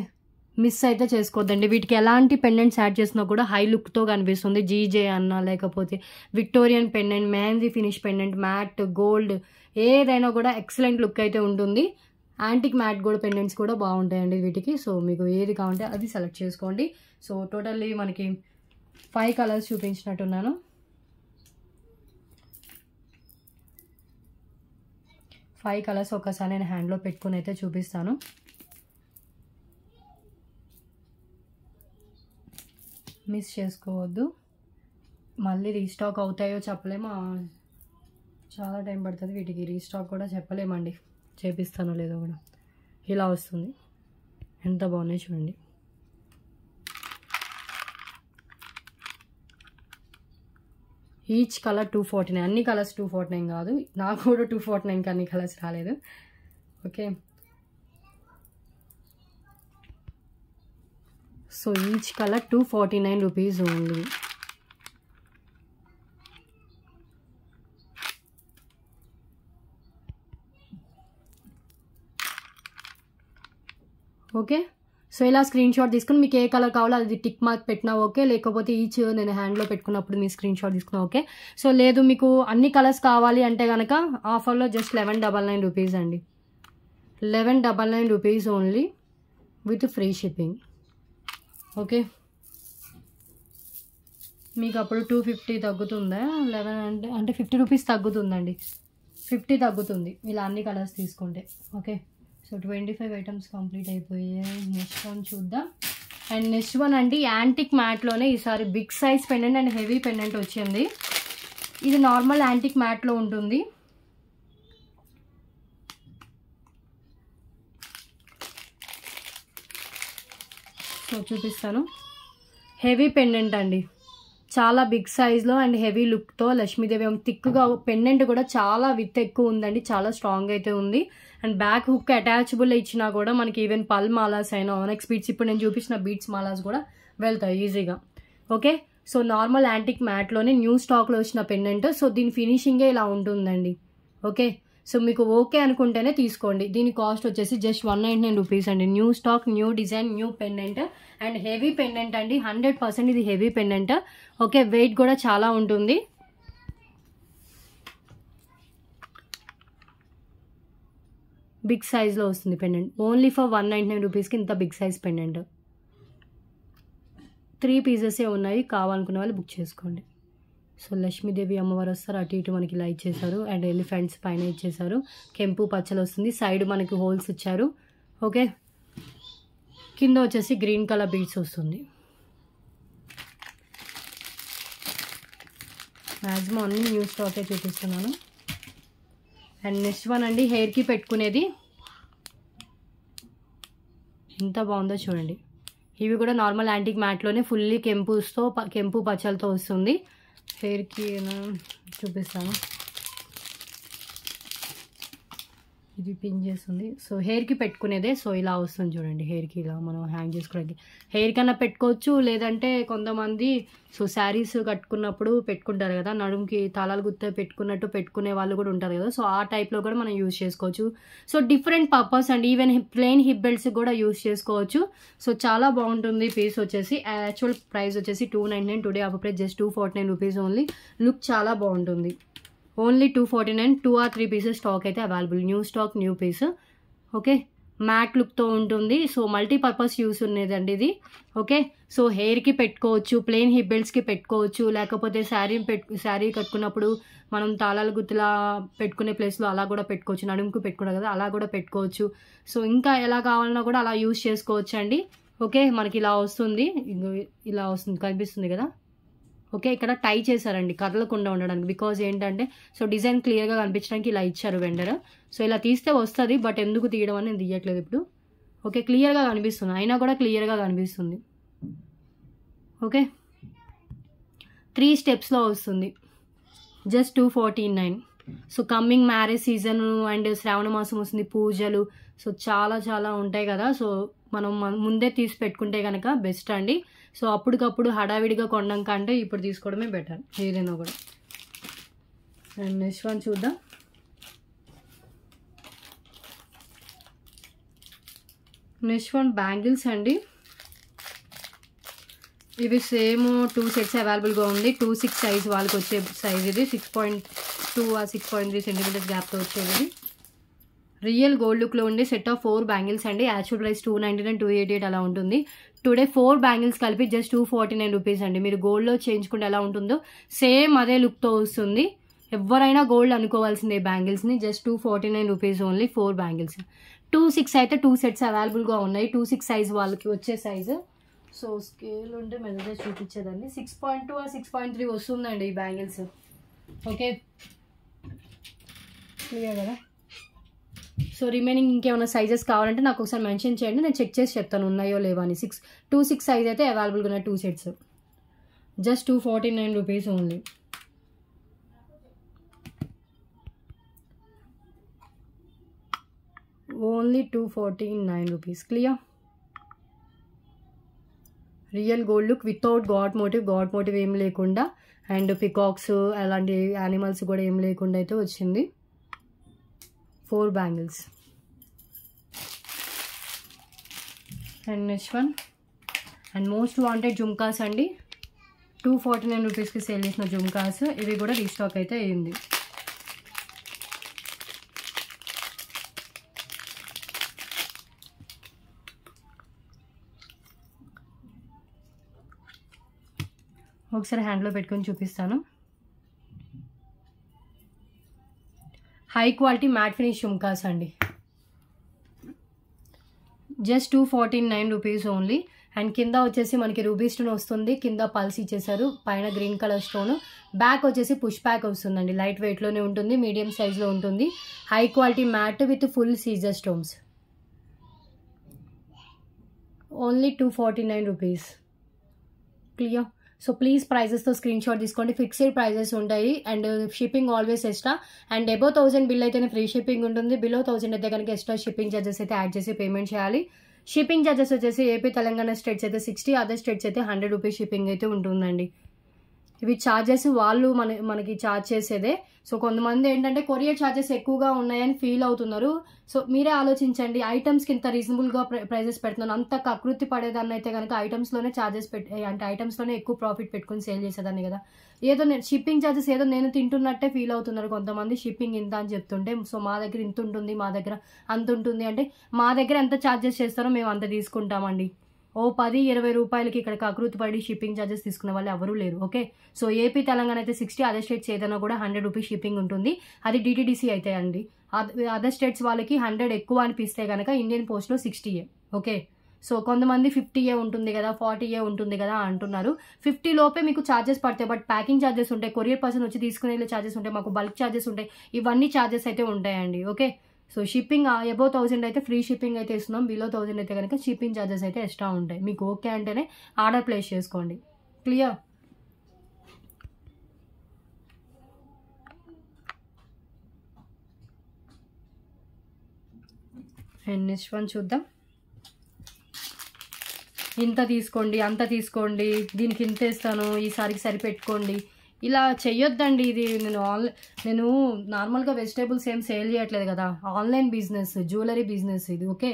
మిస్ అయితే చేసుకోవద్దండి. వీటికి ఎలాంటి పెండెంట్స్ యాడ్ చేసినా కూడా హై లుక్తో కనిపిస్తుంది. జీజే అన్నా లేకపోతే Victorian pendant, mehndi finish pendant, matte, gold ఏదైనా కూడా ఎక్సలెంట్ లుక్ అయితే ఉంటుంది. యాంటిక్ మ్యాట్ కూడా పెండెంట్స్ కూడా బాగుంటాయండి వీటికి. సో మీకు ఏది కావాలంటే అది సెలెక్ట్ చేసుకోండి. సో టోటల్లీ మనకి 5 కలర్స్ చూపించినట్టున్నాను. ఫైవ్ కలర్స్ ఒకసారి నేను హ్యాండ్లో పెట్టుకుని అయితే చూపిస్తాను. మిస్ చేసుకోవద్దు, మళ్ళీ రీస్టాక్ అవుతాయో చెప్పలేము. చాలా టైం పడుతుంది వీటికి, రీస్టాక్ కూడా చెప్పలేమండి. చేపిస్తానో లేదో కూడా. ఇలా వస్తుంది, ఎంత బాగున్నాయి చూడండి. Each colour 249. అన్ని కలర్స్ 249 కాదు, నాకు కూడా 249కి అన్ని కలర్స్ రాలేదు. Okay, so each colour 249 rupees only. Okay, so ఇలా స్క్రీన్ షాట్ తీసుకుని మీకు ఏ కలర్ కావాలో అది టిక్ మార్క్ పెట్టినా ఓకే, లేకపోతే ఈచ్ నేను హ్యాండ్లో పెట్టుకున్నప్పుడు మీ స్క్రీన్ షాట్ తీసుకున్నా ఓకే. సో లేదు మీకు అన్ని కలర్స్ కావాలి అంటే కనుక ఆఫర్లో జస్ట్ 1199 రూపీస్ అండి. 1199 rupees only with free shipping. Okay, మీకు అప్పుడు 250 తగ్గుతుందా? 11 అంటే 50 రూపీస్ తగ్గుతుందండి. 50 తగ్గుతుంది ఇలా అన్ని కలర్స్ తీసుకుంటే. ఓకే, సో 25 ఐటమ్స్ కంప్లీట్ అయిపోయాయి. నెక్స్ట్ వన్ చూద్దాం. అండ్ నెక్స్ట్ వన్ అండి యాంటిక్ మ్యాట్లోనే ఈసారి big size pendant and heavy pendant వచ్చింది. ఇది నార్మల్ యాంటిక్ మ్యాట్లో ఉంటుంది. సో చూపిస్తాను. హెవీ పెండెంట్ అండి, చాలా బిగ్ సైజ్లో అండ్ హెవీ లుక్తో లక్ష్మీదేవి థిక్గా పెండెంట్ కూడా చాలా విత్ ఎక్కువ ఉందండి, చాలా స్ట్రాంగ్ అయితే ఉంది. అండ్ బ్యాక్ హుక్ అటాచబుల్ ఇచ్చినా కూడా మనకి ఈవెన్ పల్ మాలాస్ అయినా ఆనెక్స్ బీట్స్ ఇప్పుడు నేను చూపించిన బీట్స్ మాలాస్ కూడా వెళ్తాయి ఈజీగా. ఓకే, సో నార్మల్ యాంటిక్ మ్యాట్లోనే న్యూ స్టాక్లో వచ్చిన పెండెంట్. సో దీని ఫినిషింగే ఇలా ఉంటుందండి. ఓకే, సో మీకు ఓకే అనుకుంటేనే తీసుకోండి. దీని కాస్ట్ వచ్చేసి జస్ట్ 199 రూపీస్ అండి. New stock, new design, new pendant and heavy pendant అండి. 100% ఇది హెవీ పెండెంట్. ఓకే, వెయిట్ కూడా చాలా ఉంటుంది. బిగ్ సైజ్లో వస్తుంది పెండెంట్. ఓన్లీ ఫర్ 199 రూపీస్కి ఇంత బిగ్ సైజ్ పెండెంట్. 3 పీసెసే ఉన్నాయి, కావాలనుకున్న వాళ్ళు బుక్ చేసుకోండి. సో లక్ష్మీదేవి అమ్మవారు వస్తారు, అటు ఇటు మనకి ఇలా ఇచ్చేసారు అండ్ ఎలిఫెంట్స్ పైన ఇచ్చేసారు. కెంపు పచ్చలు వస్తుంది, సైడ్ మనకి హోల్స్ ఇచ్చారు. ఓకే, కింద వచ్చేసి గ్రీన్ కలర్ బీడ్స్ వస్తుంది. మ్యాక్సిమం అన్ని న్యూ స్టాకే చూపిస్తున్నాను. అండ్ నెక్స్ట్ వన్ అండి హెయిర్కి పెట్టుకునేది. ఎంత బాగుందో చూడండి. ఇవి కూడా నార్మల్ యాంటిక్ మ్యాట్లోనే ఫుల్లీ కెంపు పచ్చలతో వస్తుంది. హెయిర్కి చూపిస్తాను. ఇది పిన్ చేస్తుంది. సో హెయిర్కి పెట్టుకునేదే. సో ఇలా వస్తుంది చూడండి. హెయిర్కి ఇలా మనం హ్యాంగ్ చేసుకోవడానికి హెయిర్ కన్నా పెట్టుకోవచ్చు, లేదంటే కొంతమంది సో శారీస్ కట్టుకున్నప్పుడు పెట్టుకుంటారు కదా, నడుముకి తాళాలు గుత్త పెట్టుకున్నట్టు పెట్టుకునే వాళ్ళు కూడా ఉంటారు కదా. సో ఆ టైప్లో కూడా మనం యూజ్ చేసుకోవచ్చు. So different purpose and even plain hip belts కూడా యూజ్ చేసుకోవచ్చు. సో చాలా బాగుంటుంది. పీస్ వచ్చేసి యాక్చువల్ ప్రైస్ వచ్చేసి 299, today offer price just 249 rupees only. Look చాలా బాగుంటుంది. ఓన్లీ 249, 2 or 3 పీసెస్ స్టాక్ అయితే available. New stock, new piece. Okay, matte లుక్తో ఉంటుంది. సో మల్టీపర్పస్ యూస్ ఉన్నదండి ఇది. ఓకే, సో హెయిర్కి పెట్టుకోవచ్చు, ప్లెయిన్ హిప్ బెల్ట్స్కి పెట్టుకోవచ్చు, లేకపోతే శారీ కట్టుకున్నప్పుడు మనం తాళాల గుత్తులా పెట్టుకునే ప్లేస్లో అలా కూడా పెట్టుకోవచ్చు. నడుముకు పెట్టుకున్నాం కదా, అలా కూడా పెట్టుకోవచ్చు. సో ఇంకా ఎలా కావాలన్నా కూడా అలా యూస్ చేసుకోవచ్చు అండి. ఓకే, మనకి ఇలా వస్తుంది, ఇలా వస్తుంది, కనిపిస్తుంది కదా. ఓకే, ఇక్కడ టై చేశారండి కదలకుండా ఉండడానికి. బికాజ్ ఏంటంటే సో డిజైన్ క్లియర్గా కనిపించడానికి ఇలా ఇచ్చారు వెండర్. సో ఇలా తీస్తే వస్తుంది, బట్ ఎందుకు తీయడం అని నేను తీయట్లేదు ఇప్పుడు. ఓకే, క్లియర్గా కనిపిస్తుంది, అయినా కూడా క్లియర్గా కనిపిస్తుంది. ఓకే, 3 స్టెప్స్లో వస్తుంది. Just 249. So coming marriage season and Shravana మాసం వస్తుంది, పూజలు, సో చాలా చాలా ఉంటాయి కదా. సో మనం ముందే తీసి పెట్టుకుంటే కనుక బెస్ట్ అండి. సో అప్పటికప్పుడు హడావిడిగా కొనడం కంటే ఇప్పుడు తీసుకోవడమే బెటర్ ఏదైనా కూడా. అండ్ నెక్స్ట్ వన్ చూద్దాం. నెక్స్ట్ వన్ బ్యాంగిల్స్ అండి. ఇవి సేమ్ 2 సెట్స్ అవైలబుల్గా ఉంది. 2.6 సైజ్ వాళ్ళకి వచ్చే సైజ్ ఇది. 6.2 or 6.3 సెంటీమీటర్స్ గ్యాప్తో వచ్చేది. రియల్ గోల్డ్ లుక్లో ఉండే సెట్ ఆఫ్ 4 బ్యాంగిల్స్ అండి. యాక్చువల్ ప్రైస్ 299, 288 అలా ఉంటుంది. టుడే 4 బ్యాంగిల్స్ కలిపి జస్ట్ 249 రూపీస్ అండి. మీరు గోల్డ్లో చేయించుకుంటే ఎలా ఉంటుందో సేమ్ అదే లుక్తో వస్తుంది. ఎవరైనా గోల్డ్ అనుకోవాల్సిందే బ్యాంగిల్స్ని. Just 249 rupees only 4 bangles. 2.6 అయితే 2 సెట్స్ అవైలబుల్గా ఉన్నాయి. 2.6 సైజ్ వాళ్ళకి వచ్చే సైజు. సో స్కేల్ ఉంటే మెజర్ చూపించేదండి. 6.2 or 6.3 వస్తుందండి ఈ బ్యాంగిల్స్. ఓకే, క్లియర్ కదా. సో రిమైనింగ్ ఇంకేమైనా సైజెస్ కావాలంటే నాకు ఒకసారి మెన్షన్ చేయండి, నేను చెక్ చేసి చెప్తాను ఉన్నాయో లేవా అని. 2.6 సైజ్ అయితే అవైలబుల్గా ఉన్నాయి 2 sets. Just 249 rupees only. Only 249 rupees. Clear. Real gold look without god motif ఏం లేకుండా అండ్ పికాక్స్ అలాంటి యానిమల్స్ కూడా ఏం లేకుండా అయితే వచ్చింది. 4 bangles. And next one and most wanted jhumkas అండి. 249 రూపీస్కి సేల్ చేసిన జుమ్కాస్. ఇవి కూడా రీస్టాక్ అయితే అయ్యింది. ఒకసారి హ్యాండ్లో పెట్టుకొని చూపిస్తాను. High quality matte finish jhumkas అండి. Just 249 rupees only. అండ్ కింద వచ్చేసి మనకి రూబీ స్టోన్ వస్తుంది, కింద పల్స్ ఇచ్చేసారు, పైన గ్రీన్ కలర్ స్టోన్. బ్యాక్ వచ్చేసి పుష్ బ్యాక్ వస్తుందండి, లైట్ వెయిట్లోనే ఉంటుంది, మీడియం సైజ్లో ఉంటుంది, high quality matte with full సీజర్ stones. Only 249 rupees. Clear. So please ప్రైజెస్తో స్క్రీన్ షాట్ తీసుకోండి, ఫిక్స్డ్ ప్రైజెస్ ఉంటాయి and shipping always extra. And above 1000 bill అయితేనే ఫ్రీ షిప్పింగ్ ఉంటుంది, బిలో 1000 అయితే కనుక ఎక్స్ట్రా షిప్పింగ్ ఛార్జెస్ అయితే యాడ్ చేసి పేమెంట్ చేయాలి. షిప్పింగ్ ఛార్జెస్ వచ్చేసి ఏపీ తెలంగాణ స్టేట్స్ అయితే 60, అదర్ స్టేట్స్ అయితే 100 రూపీస్ షిప్పింగ్ అయితే ఉంటుందండి. ఇవి ఛార్జెస్ వాళ్ళు మనకి ఛార్జ్ చేసేదే. సో కొంతమంది ఏంటంటే కొరియర్ ఛార్జెస్ ఎక్కువగా ఉన్నాయని ఫీల్ అవుతున్నారు. సో మీరే ఆలోచించండి, ఐటమ్స్కి ఇంత రీజనబుల్గా ప్రైజెస్ పెడుతున్నాను, అంత కకృతి పడేదాన్ని అయితే కనుక ఐటమ్స్లోనే ఛార్జెస్ అంటే ఐటమ్స్లోనే ఎక్కువ ప్రాఫిట్ పెట్టుకుని సేల్ చేసేదాన్ని కదా. ఏదో షిప్పింగ్ ఛార్జెస్ ఏదో నేను తింటున్నట్టే ఫీల్ అవుతున్నారు కొంతమంది, షిప్పింగ్ ఇంత అని చెప్తుంటే. సో మా దగ్గర ఇంత ఉంటుంది, మా దగ్గర అంత ఉంటుంది అంటే, మా దగ్గర ఎంత ఛార్జెస్ చేస్తారో మేము అంత తీసుకుంటామండి. ఓ 10-20 రూపాయలకి ఇక్కడ కకృతి పడి షిప్పింగ్ ఛార్జెస్ తీసుకునే వాళ్ళు ఎవరూ లేరు. ఓకే, సో ఏపీ తెలంగాణ అయితే 60, అదర్ స్టేట్స్ ఏదైనా కూడా 100 రూపీస్ షిప్పింగ్ ఉంటుంది, అది డిటీడీసీ అయితే అండి. అదర్ స్టేట్స్ వాళ్ళకి 100 ఎక్కువ అనిపిస్తే కనుక ఇండియన్ పోస్ట్లో 60. ఓకే, సో కొంతమంది 50 ఉంటుంది కదా, 40 ఉంటుంది కదా అంటున్నారు. 50 లోపే మీకు ఛార్జెస్ పడతాయి, బట్ ప్యాకింగ్ ఛార్జెస్ ఉంటాయి, కొరియర్ పర్సన్ వచ్చి తీసుకునే ఛార్జెస్ ఉంటాయి, మాకు బల్క్ ఛార్జెస్ ఉంటాయి, ఇవన్నీ ఛార్జెస్ అయితే ఉంటాయండి. ఓకే, సో షిప్పింగ్ అబౌవ్ 1000 అయితే ఫ్రీ షిప్పింగ్ అయితే ఇస్తున్నాం, బిలో 1000 అయితే కనుక షిప్పింగ్ ఛార్జెస్ అయితే ఎక్స్ట్రా ఉంటాయి. మీకు ఓకే అంటేనే ఆర్డర్ ప్లేస్ చేసుకోండి. క్లియర్. అండ్ నెక్స్ట్ వన్ చూద్దాం. ఇంత తీసుకోండి, అంత తీసుకోండి, దీనికి ఇంత ఇస్తాను, ఈసారికి సరిపెట్టుకోండి, ఇలా చెయ్యొద్దండి. ఇది నేను నార్మల్గా వెజిటేబుల్స్ ఏం సేల్ చేయట్లేదు కదా, ఆన్లైన్ బిజినెస్, జ్యువెలరీ బిజినెస్ ఇది. ఓకే,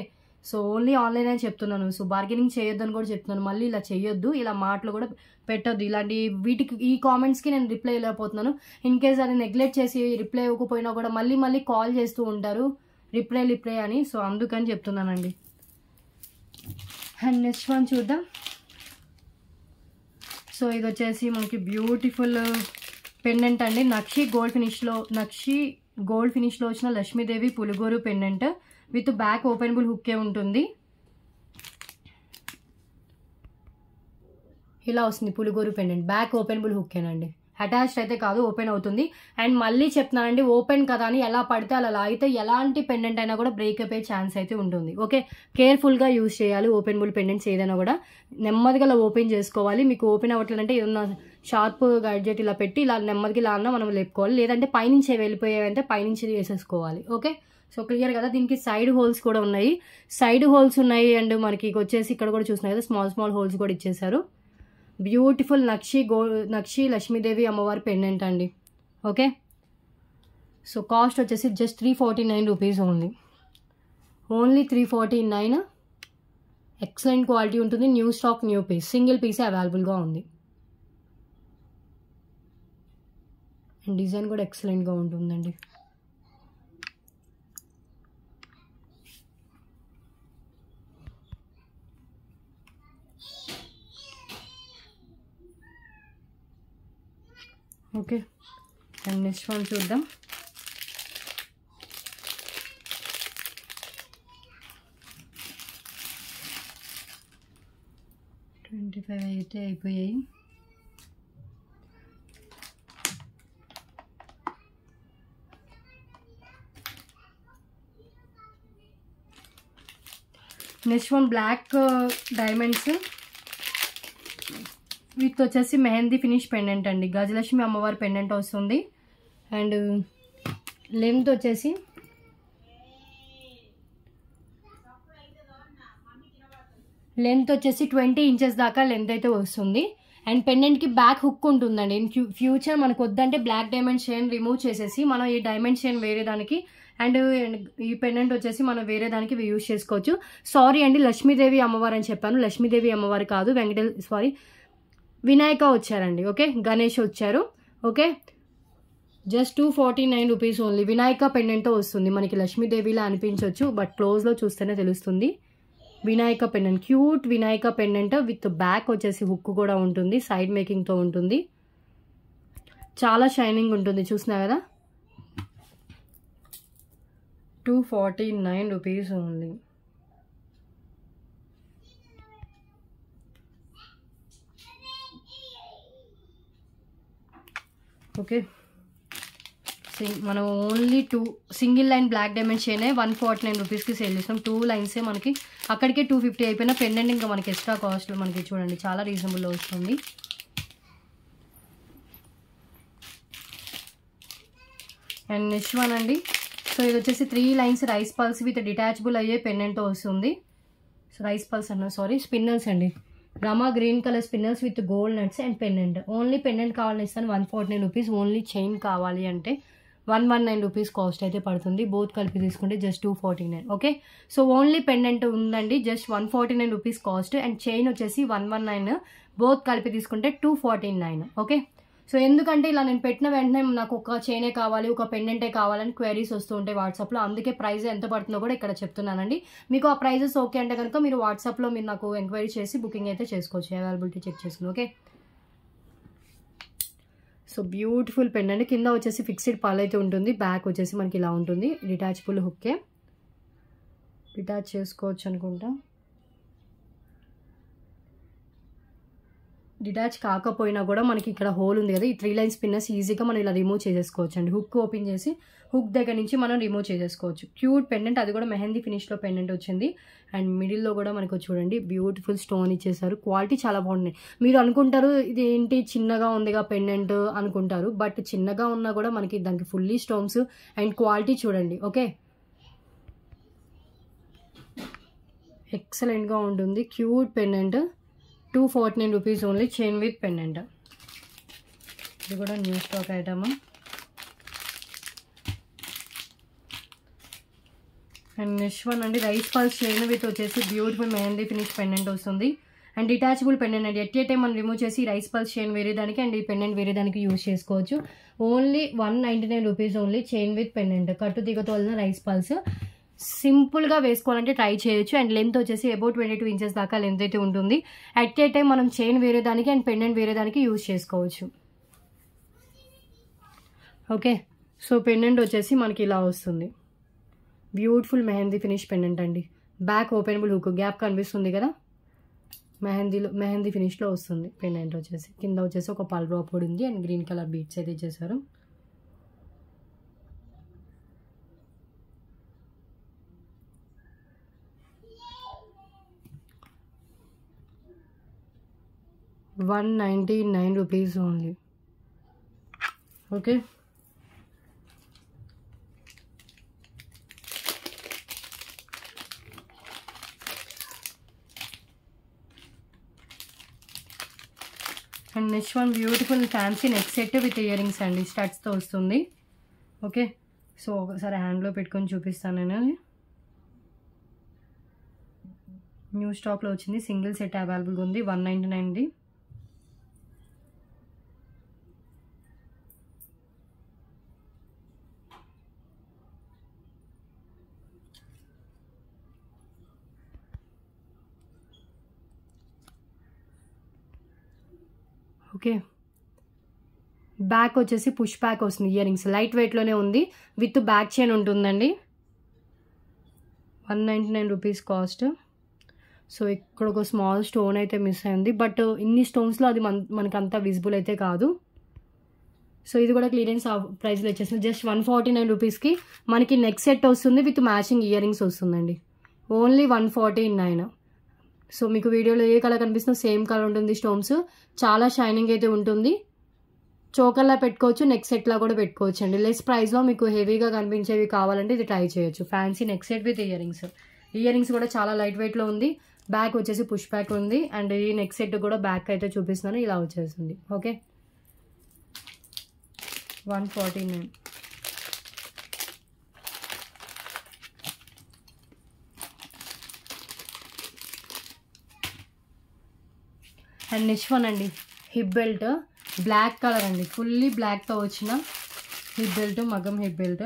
సో ఓన్లీ ఆన్లైన్ అని చెప్తున్నాను. సో బార్గెనింగ్ చేయొద్దని కూడా చెప్తున్నాను. మళ్ళీ ఇలా చెయ్యొద్దు, ఇలా మాటలు కూడా పెట్టొద్దు. ఇలాంటి వీటికి ఈ కామెంట్స్కి నేను రిప్లై ఇవ్వలేకపోతున్నాను. ఇన్ కేస్ అది నెగ్లెక్ట్ చేసి రిప్లై ఇవ్వకపోయినా కూడా మళ్ళీ కాల్ చేస్తూ ఉంటారు రిప్లై అని. సో అందుకని చెప్తున్నానండి. అండ్ నెక్స్ట్ వన్ చూద్దాం. సో ఇది వచ్చేసి మనకి బ్యూటిఫుల్ పెండెంట్ అండి, నక్షి గోల్డ్ ఫినిష్లో వచ్చిన లక్ష్మీదేవి పులిగోరు పెండెంట్ విత్ బ్యాక్ ఓపెనబుల్ హుక్కే ఉంటుంది. ఇలా వస్తుంది పులిగోరు పెండెంట్, బ్యాక్ ఓపెనబుల్ హుక్కేనండి, అటాచ్డ్ అయితే కాదు, ఓపెన్ అవుతుంది. అండ్ మళ్ళీ చెప్తున్నానండి, ఓపెన్ కదా అని ఎలా పడితే అలా అయితే ఎలాంటి పెండెంట్ అయినా కూడా బ్రేక్ అయిపోయే ఛాన్స్ అయితే ఉంటుంది. ఓకే, కేర్ఫుల్గా యూజ్ చేయాలి ఓపెనబుల్ పెండెంట్స్ ఏదైనా కూడా, నెమ్మదిగా ఇలా ఓపెన్ చేసుకోవాలి. మీకు ఓపెన్ అవ్వట్లేదంటే ఏదన్నా షార్ప్ గడ్జెట్ ఇలా పెట్టి ఇలా నెమ్మదిగా ఇలా అన్నా మనం లేపుకోవాలి, లేదంటే పైనుంచి వెళ్ళిపోయాయంటే పైనుంచి వేసేసుకోవాలి. ఓకే, సో క్లియర్ కదా. దీనికి సైడ్ హోల్స్ కూడా ఉన్నాయి, అండ్ మనకి వచ్చేసి ఇక్కడ కూడా చూస్తున్నాయి కదా, స్మాల్ హోల్స్ కూడా ఇచ్చేసారు. బ్యూటిఫుల్ నక్షి లక్ష్మీదేవి అమ్మవారి పెండెంట్ అండి. ఓకే, సో కాస్ట్ వచ్చేసి just 349 rupees only 349. Excellent quality ఉంటుంది, new stock, new piece, single పీసే అవైలబుల్గా ఉంది. అండ్ డిజైన్ కూడా ఎక్సలెంట్గా ఉంటుందండి. ఓకే, అండ్ నెక్స్ట్ వన్ చూద్దాం. $25 అయితే అయిపోయాయి. Next one black diamonds with వచ్చేసి మెహందీ ఫినిష్ పెండెంట్ అండి, గజలక్ష్మి అమ్మవారి పెండెంట్ వస్తుంది. అండ్ లెంత్ వచ్చేసి లెంత్ వచ్చేసి 20 ఇంచెస్ దాకా లెంత్ అయితే వస్తుంది. అండ్ పెండెంట్కి బ్యాక్ హుక్ ఉంటుందండి. ఇన్ ఫ్యూచర్ మనకు వద్దంటే బ్లాక్ డైమండ్ చైన్ రిమూవ్ చేసేసి మనం ఈ డైమండ్ చైన్ వేరే దానికి అండ్ ఈ పెండెంట్ వచ్చేసి మనం వేరే దానికి యూజ్ చేసుకోవచ్చు. సారీ అండి, లక్ష్మీదేవి అమ్మవారు అని చెప్పాను, లక్ష్మీదేవి అమ్మవారు కాదు, వినాయక వచ్చారండి. ఓకే, గణేష్ వచ్చారు. Okay, just 249 rupees only. Vinayaka పెండెంట్తో వస్తుంది, మనకి లక్ష్మీదేవిలా అనిపించవచ్చు బట్ క్లోజ్లో చూస్తేనే తెలుస్తుంది. Vinayaka pendant, cute Vinayaka pendant with back వచ్చేసి హుక్ కూడా ఉంటుంది, సైడ్ మేకింగ్తో ఉంటుంది, చాలా షైనింగ్ ఉంటుంది. చూసినా కదా, 249 రూపీస్ ఓన్లీ. ఓకే, మనం only 2 single line black diamond చైనే 149 రూపీస్కి సేల్ చేస్తాం. 2 లైన్సే మనకి అక్కడికే 250 అయిపోయినా పెండెంట్ ఇంకా మనకి ఎక్స్ట్రా కాస్ట్ మనకి చూడండి చాలా రీజనబుల్లో వస్తుంది. అండ్ నెక్స్ట్ వన్ అండి. సో ఇది వచ్చేసి 3 lines rice pulse with detachable అయ్యే పెండెంట్తో వస్తుంది. సో రైస్ పల్స్ అన్న స్పిన్నల్స్ అండి. రమా green colour spinels with gold nuts and pendant. Only pendant కావాలని ఇస్తాను 149 రూపీస్. ఓన్లీ చైన్ కావాలి అంటే 119 రూపీస్ కాస్ట్ అయితే పడుతుంది. బోత్ కలిపి తీసుకుంటే just 249. Okay, so only pendant ఉందండి just 149 rupees cost and chain వచ్చేసి 119. బోత్ కలిపి తీసుకుంటే 249. ఓకే, సో ఎందుకంటే ఇలా నేను పెట్టిన వెంటనే నాకు ఒక చైనే కావాలి ఒక పెండెంటే కావాలని క్వైరీస్ వస్తూ ఉంటాయి వాట్సాప్లో. అందుకే ప్రైస్ ఎంత పడుతుందో కూడా ఇక్కడ చెప్తున్నానండి. మీకు ఆ ప్రైజెస్ ఓకే అంటే కనుక మీరు వాట్సాప్లో మీరు నాకు ఎంక్వైరీ చేసి బుకింగ్ అయితే చేసుకోవచ్చు, అవైలబిలిటీ చెక్ చేసుకుని. Okay, so beautiful pendant. కింద వచ్చేసి ఫిక్స్డ్ పాల్ అయితే ఉంటుంది. బ్యాక్ వచ్చేసి మనకి ఇలా ఉంటుంది. డిటాచబుల్ హుక్కే, డిటాచ్ చేసుకోవచ్చు అనుకుంటా. డిటాచ్ కాకపోయినా కూడా మనకి ఇక్కడ హోల్ ఉంది కదా, ఈ 3 లైన్ స్పిన్నర్స్ ఈజీగా మనం ఇలా రిమూవ్ చేసేసుకోవచ్చు అండి. హుక్ ఓపెన్ చేసి హుక్ దగ్గర నుంచి మనం రిమూవ్ చేసేసుకోవచ్చు. క్యూట్ పెండెంట్, అది కూడా మెహందీ ఫినిష్లో పెండెంట్ వచ్చింది. అండ్ మిడిల్లో కూడా మనకు చూడండి బ్యూటిఫుల్ స్టోన్ ఇచ్చేసారు. క్వాలిటీ చాలా బాగుంది. మీరు అనుకుంటారు ఇది ఏంటి చిన్నగా ఉందిగా పెండెంట్ అనుకుంటారు, బట్ చిన్నగా ఉన్నా కూడా మనకి దానికి ఫుల్లీ స్టోన్స్ అండ్ క్వాలిటీ చూడండి. ఓకే, ఎక్సలెంట్గా ఉంటుంది. Cute pendant 249 rupees only chain with pendant. ఇది కూడా new stock item. And next one అండి. రైస్ పల్స్ చైన్ విత్ వచ్చేసి బ్యూటిఫుల్ మెహందీ ఫినిష్ పెండెంట్ వస్తుంది. అండ్ డిటాచబుల్ పెండెంట్ అండి. ఎట్ ఏ టైం మనం రిమూవ్ చేసి రైస్ పల్స్ చైన్ వేరే దానికి అండ్ ఈ పెండెంట్ వేరే దానికి యూజ్ చేసుకోవచ్చు. Only 199 rupees only chain with pendant. కట్టు తీగతో వలన రైస్ పల్స్ సింపుల్గా వేసుకోవాలంటే ట్రై చేయొచ్చు. అండ్ లెంత్ వచ్చేసి అబౌట్ 22 ఇంచెస్ దాకా లెంత్ అయితే ఉంటుంది. అట్ ఏ టైం మనం చైన్ వేరే దానికి అండ్ పెండెంట్ వేరే దానికి యూజ్ చేసుకోవచ్చు. ఓకే, సో పెండెంట్ వచ్చేసి మనకి ఇలా వస్తుంది. బ్యూటిఫుల్ మెహందీ ఫినిష్ పెండెంట్ అండి. బ్యాక్ ఓపెనబుల్ హుక్, గ్యాప్ కనిపిస్తుంది కదా, మెహందీ ఫినిష్లో వస్తుంది పెండెంట్ వచ్చేసి. కింద వచ్చేసి ఒక పల్ డ్రాప్ కూడా ఉంది అండ్ గ్రీన్ కలర్ బీట్స్ అయితే ఇచ్చేసారు. $199 rupees only. Okay, and next one beautiful fancy neck set with earrings అండి, స్టడ్స్తో వస్తుంది. ఓకే, సో ఒకసారి హ్యాండ్లో పెట్టుకొని చూపిస్తాను నేను. న్యూ స్టాక్లో వచ్చింది. సింగిల్ సెట్ అవైలబుల్గా ఉంది. 199. ఓకే, బ్యాక్ వచ్చేసి పుష్ బ్యాక్ వస్తుంది. ఇయర్ రింగ్స్ లైట్ వెయిట్లోనే ఉంది. విత్ బ్యాక్ చైన్ ఉంటుందండి. 199 రూపీస్ కాస్ట్. సో ఇక్కడ ఒక స్మాల్ స్టోన్ అయితే మిస్ అయింది, బట్ ఇన్ని స్టోన్స్లో అది మనకి అంత విజిబుల్ అయితే కాదు. సో ఇది కూడా క్లియరెన్స్ ప్రైస్లో వచ్చేసింది. జస్ట్ 149 రూపీస్కి మనకి నెక్ సెట్ వస్తుంది విత్ మ్యాచింగ్ ఇయర్ రింగ్స్ వస్తుందండి. ఓన్లీ 149. సో మీకు వీడియోలో ఏ కలర్ కనిపిస్తుందో సేమ్ కలర్ ఉంటుంది. స్టోన్స్ చాలా షైనింగ్ అయితే ఉంటుంది. చోకర్లా పెట్టుకోవచ్చు, నెక్ సెట్లా కూడా పెట్టుకోవచ్చు అండి. లెస్ ప్రైస్లో మీకు హెవీగా కనిపించేవి కావాలంటే ఇది ట్రై చేయొచ్చు. Fancy neck set with earrings. Earrings కూడా చాలా లైట్ వెయిట్లో ఉంది. బ్యాక్ వచ్చేసి పుష్ బ్యాక్ ఉంది అండ్ ఈ నెక్ సెట్ కూడా బ్యాక్ అయితే చూపిస్తున్నాను, ఇలా వచ్చేస్తుంది. ఓకే, 149. అండ్ నెక్స్ట్ వన్ అండి. హిప్ బెల్ట్ బ్లాక్ కలర్ అండి. ఫుల్లీ బ్లాక్తో వచ్చిన హిప్ బెల్ట్, మగం hip belt.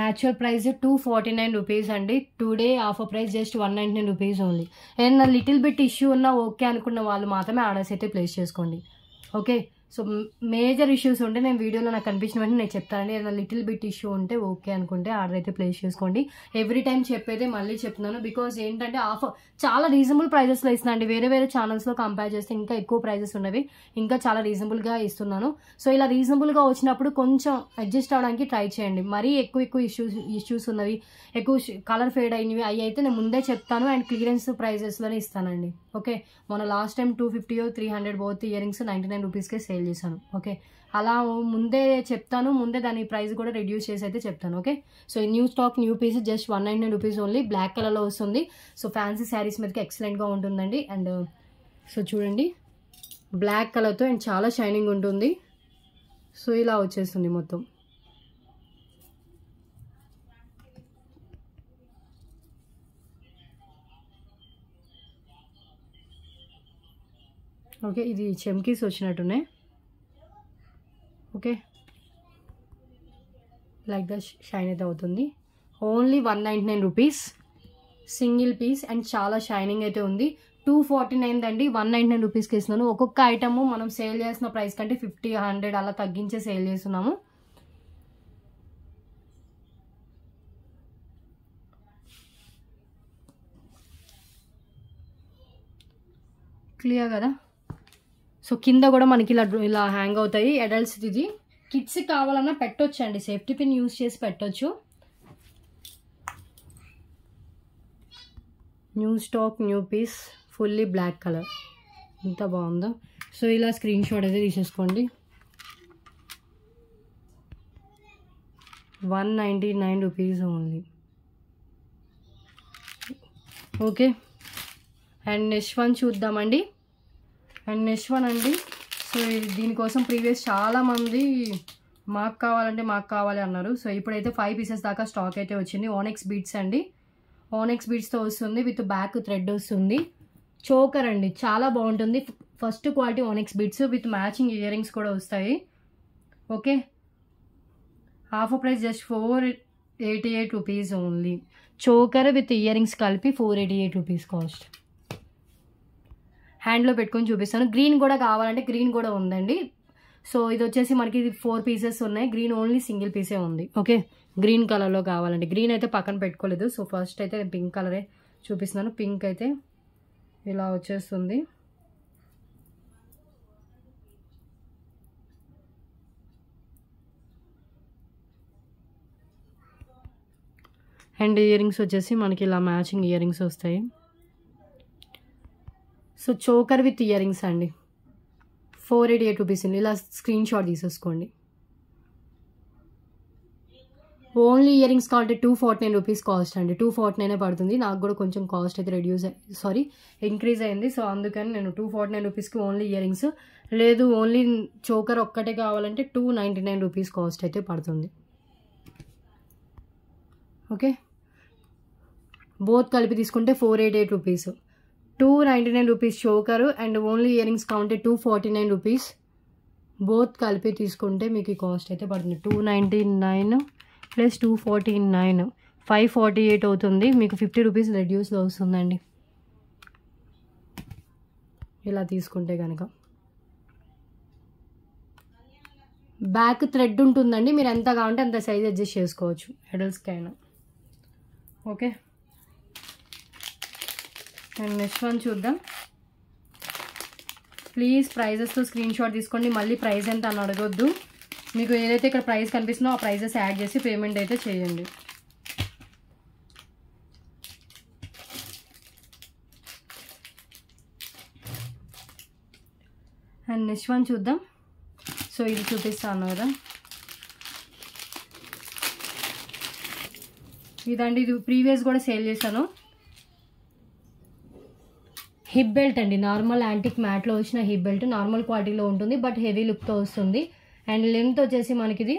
Actual price 249 rupees అండి. Today offer price just 199 rupees only. ఏదైనా లిటిల్ బిట్ ఇష్యూ ఉన్నా ఓకే అనుకున్న వాళ్ళు మాత్రమే ఆర్డర్స్ అయితే ప్లేస్ చేసుకోండి. ఓకే, సో మేజర్ ఇష్యూస్ ఉంటే నేను వీడియోలో నాకు కనిపించిన వెంటనే నేను చెప్తానండి. ఏదైనా లిటిల్ బిట్ ఇష్యూ ఉంటే ఓకే అనుకుంటే ఆర్డర్ అయితే ప్లేస్ చేసుకోండి. ఎవ్రీ టైం చెప్పేదే మళ్ళీ చెప్తున్నాను, బికాజ్ ఏంటంటే ఆఫర్ చాలా రీజనబుల్ ప్రైజెస్లో ఇస్తున్నాను అండి. వేరే వేరే ఛానల్స్లో కంపేర్ చేస్తే ఇంకా ఎక్కువ ప్రైజెస్ ఉన్నవి, ఇంకా చాలా రీజనబుల్గా ఇస్తున్నాను. సో ఇలా రీజనబుల్గా వచ్చినప్పుడు కొంచెం అడ్జస్ట్ అవ్వడానికి ట్రై చేయండి. మరీ ఎక్కువ ఇష్యూస్ ఉన్నవి, ఎక్కువ కలర్ ఫేడ్ అయినవి అవి అయితే నేను ముందే చెప్తాను అండ్ క్లియరెన్స్ ప్రైజెస్లోనే ఇస్తానండి. ఓకే, మొన్న last time 250 300 both earrings 99 రూపీస్కే సేల్ చేశాను. ఓకే, అలా ముందే చెప్తాను, ముందే దాని ప్రైస్ కూడా రెడ్యూస్ చేసి అయితే చెప్తాను. Okay, so new stock new piece just 199 rupees only. Black కలర్లో వస్తుంది. సో ఫ్యాన్సీ శారీస్ మీదకి ఎక్సలెంట్గా ఉంటుందండి. అండ్ సో చూడండి, బ్లాక్ కలర్తో అండ్ చాలా షైనింగ్ ఉంటుంది. సో ఇలా వచ్చేస్తుంది మొత్తం. ఓకే, ఇది చెమ్కీస్ వచ్చినట్టున్నాయి. ఓకే, లైక్ ద షైన్ అయితే అవుతుంది. Only 199 rupees single piece and చాలా షైనింగ్ అయితే ఉంది. 249 అండి, 199 రూపీస్కి ఇస్తున్నాను. ఒక్కొక్క ఐటమ్ మనం సేల్ చేసిన ప్రైస్ కంటే 50 100 అలా తగ్గించే సేల్ చేస్తున్నాము. క్లియర్ కదా? సో కింద కూడా మనకి ఇలా హ్యాంగ్ అవుతాయి. అడల్ట్స్ ఇది, కిడ్స్ కావాలన్నా పెట్టొచ్చు అండి, సేఫ్టీ పిన్ యూజ్ చేసి పెట్టొచ్చు. New stock new piece fully black colour, ఎంత బాగుందో. సో ఇలా స్క్రీన్ షాట్ అయితే తీసేసుకోండి. 199 rupees only. Okay, and next one చూద్దామండి. అండ్ నెక్స్ట్ వన్ అండి, సో దీనికోసం ప్రీవియస్ చాలామంది మాకు కావాలి అన్నారు. సో ఇప్పుడైతే 5 పీసెస్ దాకా స్టాక్ అయితే వచ్చింది. ఓనెక్స్ బీడ్స్ అండి, ఓనెక్స్ బీడ్స్తో వస్తుంది, విత్ బ్యాక్ థ్రెడ్ వస్తుంది. చోకర్ అండి, చాలా బాగుంటుంది. First quality onyx beads with matching earrings కూడా వస్తాయి. Okay, offer price just 488 rupees only. Choker with ear rings కలిపి 488 రూపీస్ కాస్ట్. హ్యాండ్లో పెట్టుకొని చూపిస్తాను. గ్రీన్ కూడా కావాలంటే గ్రీన్ కూడా ఉందండి. సో ఇది వచ్చేసి మనకి 4 పీసెస్ ఉన్నాయి. గ్రీన్ ఓన్లీ సింగిల్ పీసే ఉంది. ఓకే, గ్రీన్ కలర్లో కావాలంటే, గ్రీన్ అయితే పక్కన పెట్టుకోలేదు. సో ఫస్ట్ అయితే నేను పింక్ కలరే చూపిస్తున్నాను. పింక్ అయితే ఇలా వచ్చేస్తుంది. అండ్ ఇయర్ రింగ్స్ వచ్చేసి మనకి ఇలా మ్యాచింగ్ ఇయర్ రింగ్స్ వస్తాయి. So choker with earrings అండి, 488 రూపీస్ అండి. ఇలా స్క్రీన్ షాట్ తీసేసుకోండి. ఓన్లీ ఇయర్ రింగ్స్ కావాలంటే 249 రూపీస్ కాస్ట్ అండి. 249 పడుతుంది. నాకు కూడా కొంచెం కాస్ట్ అయితే ఇంక్రీజ్ అయింది. సో అందుకని నేను 249 రూపీస్కి ఓన్లీ ఇయర్ రింగ్స్. లేదు ఓన్లీ చోకర్ ఒక్కటే కావాలంటే 299 రూపీస్ కాస్ట్ అయితే పడుతుంది. ఓకే, బోత్ కలిపి తీసుకుంటే 488 rupees. 299 rupees choker and only ear rings కావాలంటే 249 రూపీస్. బోత్ కలిపి తీసుకుంటే మీకు ఈ కాస్ట్ అయితే పడుతుంది. 299 ప్లస్ 249 548 అవుతుంది. మీకు 50 రూపీస్ రెడ్యూస్లో వస్తుందండి ఇలా తీసుకుంటే కనుక. బ్యాక్ థ్రెడ్ ఉంటుందండి, మీరు ఎంత కావాలంటే అంత సైజ్ అడ్జస్ట్ చేసుకోవచ్చు అడల్ట్స్కి అయినా. ఓకే, అండ్ నెక్స్ట్ వన్ చూద్దాం. ప్లీజ్ ప్రైజెస్తో స్క్రీన్ షాట్ తీసుకోండి. మళ్ళీ ప్రైస్ ఎంత అని అడగొద్దు. మీకు ఏదైతే ఇక్కడ ప్రైస్ కనిపిస్తుందో ఆ ప్రైజెస్ యాడ్ చేసి పేమెంట్ అయితే చేయండి. అండ్ నెక్స్ట్ వన్ చూద్దాం. సో ఇది చూపిస్తాను కదా, ఇదండి. ఇది ప్రీవియస్ కూడా సేల్ చేశాను. హిప్ బెల్ట్ అండి, నార్మల్ యాంటిక్ మ్యాట్లో వచ్చిన హిప్ బెల్ట్, నార్మల్ క్వాలిటీలో ఉంటుంది బట్ హెవీ లుక్తో వస్తుంది. అండ్ లెంత్ వచ్చేసి మనకి ఇది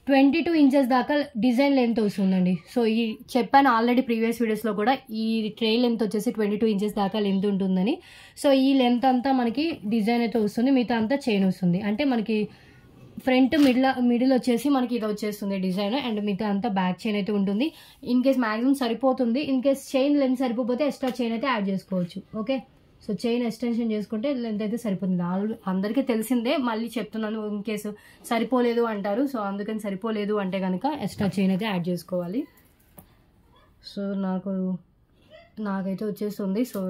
22 ఇంచెస్ దాకా డిజైన్ లెంత్ వస్తుందండి. సో ఈ చెప్పాను ఆల్రెడీ ప్రీవియస్ వీడియోస్లో కూడా, ఈ ట్రే లెంత్ వచ్చేసి 22 ఇంచెస్ దాకా లెంత్ ఉంటుందని. సో ఈ లెంత్ అంతా మనకి డిజైన్ అయితే వస్తుంది, మిగతా అంతా చైన్ వస్తుంది. అంటే మనకి ఫ్రంట్ మిడిల్ వచ్చేసి మనకి ఇది వచ్చేస్తుంది డిజైన్, అండ్ మిగతా అంతా బ్యాక్ చైన్ అయితే ఉంటుంది. ఇన్ కేస్ మ్యాక్సిమం సరిపోతుంది. ఇన్ కేస్ చైన్ లెంత్ సరిపోతే ఎక్స్ట్రా చైన్ అయితే యాడ్ చేసుకోవచ్చు. ఓకే, సో చైన్ ఎక్స్టెన్షన్ చేసుకుంటే లెంత్ అయితే సరిపోతుంది. అందరికీ తెలిసిందే, మళ్ళీ చెప్తున్నాను ఇన్ కేసు సరిపోలేదు అంటారు. సో అందుకని సరిపోలేదు అంటే కనుక ఎక్స్ట్రా చైన్ అయితే యాడ్ చేసుకోవాలి. సో నాకైతే వచ్చేస్తుంది. సో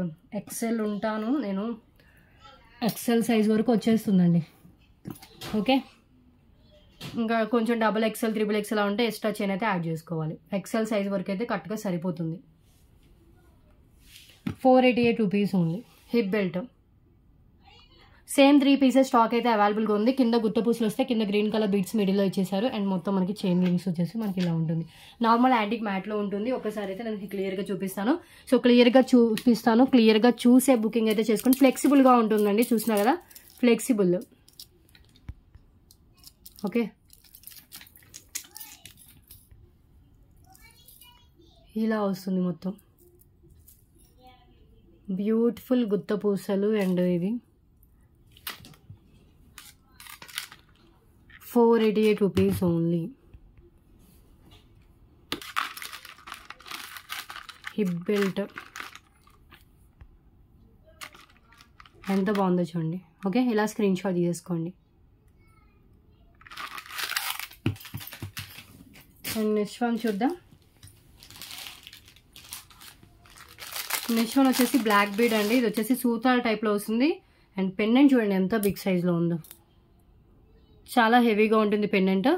ఎక్సెల్ ఉంటాను నేను, ఎక్సెల్ సైజ్ వరకు వచ్చేస్తుందండి. ఓకే, ఇంకా కొంచెం డబుల్ ఎక్సెల్, త్రిబుల్ ఎక్సెల్ ఉంటే ఎక్స్ట్రా చైన్ అయితే యాడ్ చేసుకోవాలి. ఎక్సెల్ సైజ్ వరకు అయితే కరెక్ట్గా సరిపోతుంది. 488 రూపీస్ ఉంది. Hip belt same 3 pieces stock అయితే అవైలబుల్గా ఉంది. కింద గుత్త పూసలు వస్తే కింద గ్రీన్ కలర్ బీడ్స్ మిడిల్లో ఇచ్చేసారు. అండ్ మొత్తం మనకి చైన్ రింగ్స్ వచ్చేసి మనకి ఇలా ఉంటుంది. నార్మల్ యాంటిక్ మ్యాట్లో ఉంటుంది. ఒకసారి అయితే నేను క్లియర్గా చూపిస్తాను. సో క్లియర్గా చూసే బుకింగ్ అయితే చేసుకోండి. ఫ్లెక్సిబుల్గా ఉంటుందండి, చూసినా కదా ఫ్లెక్సిబుల్. ఓకే, ఇలా వస్తుంది మొత్తం. బ్యూటిఫుల్ గుత్త పూసలు. అండ్ ఇది 488 రూపీస్ ఓన్లీ. హిప్ బెల్ట్ ఎంత బాగుందో చూడండి. ఓకే, ఇలా స్క్రీన్ షాట్ తీసుకోండి. అండ్ నెక్స్ట్ వన్ చూద్దాం. నెక్స్ట్ వన్ వచ్చేసి బ్లాక్ బీడ్ అండి. ఇది వచ్చేసి సూతాల టైప్లో వస్తుంది. అండ్ పెండెంట్ చూడండి ఎంత బిగ్ సైజ్లో ఉందో, చాలా హెవీగా ఉంటుంది పెండెంట్.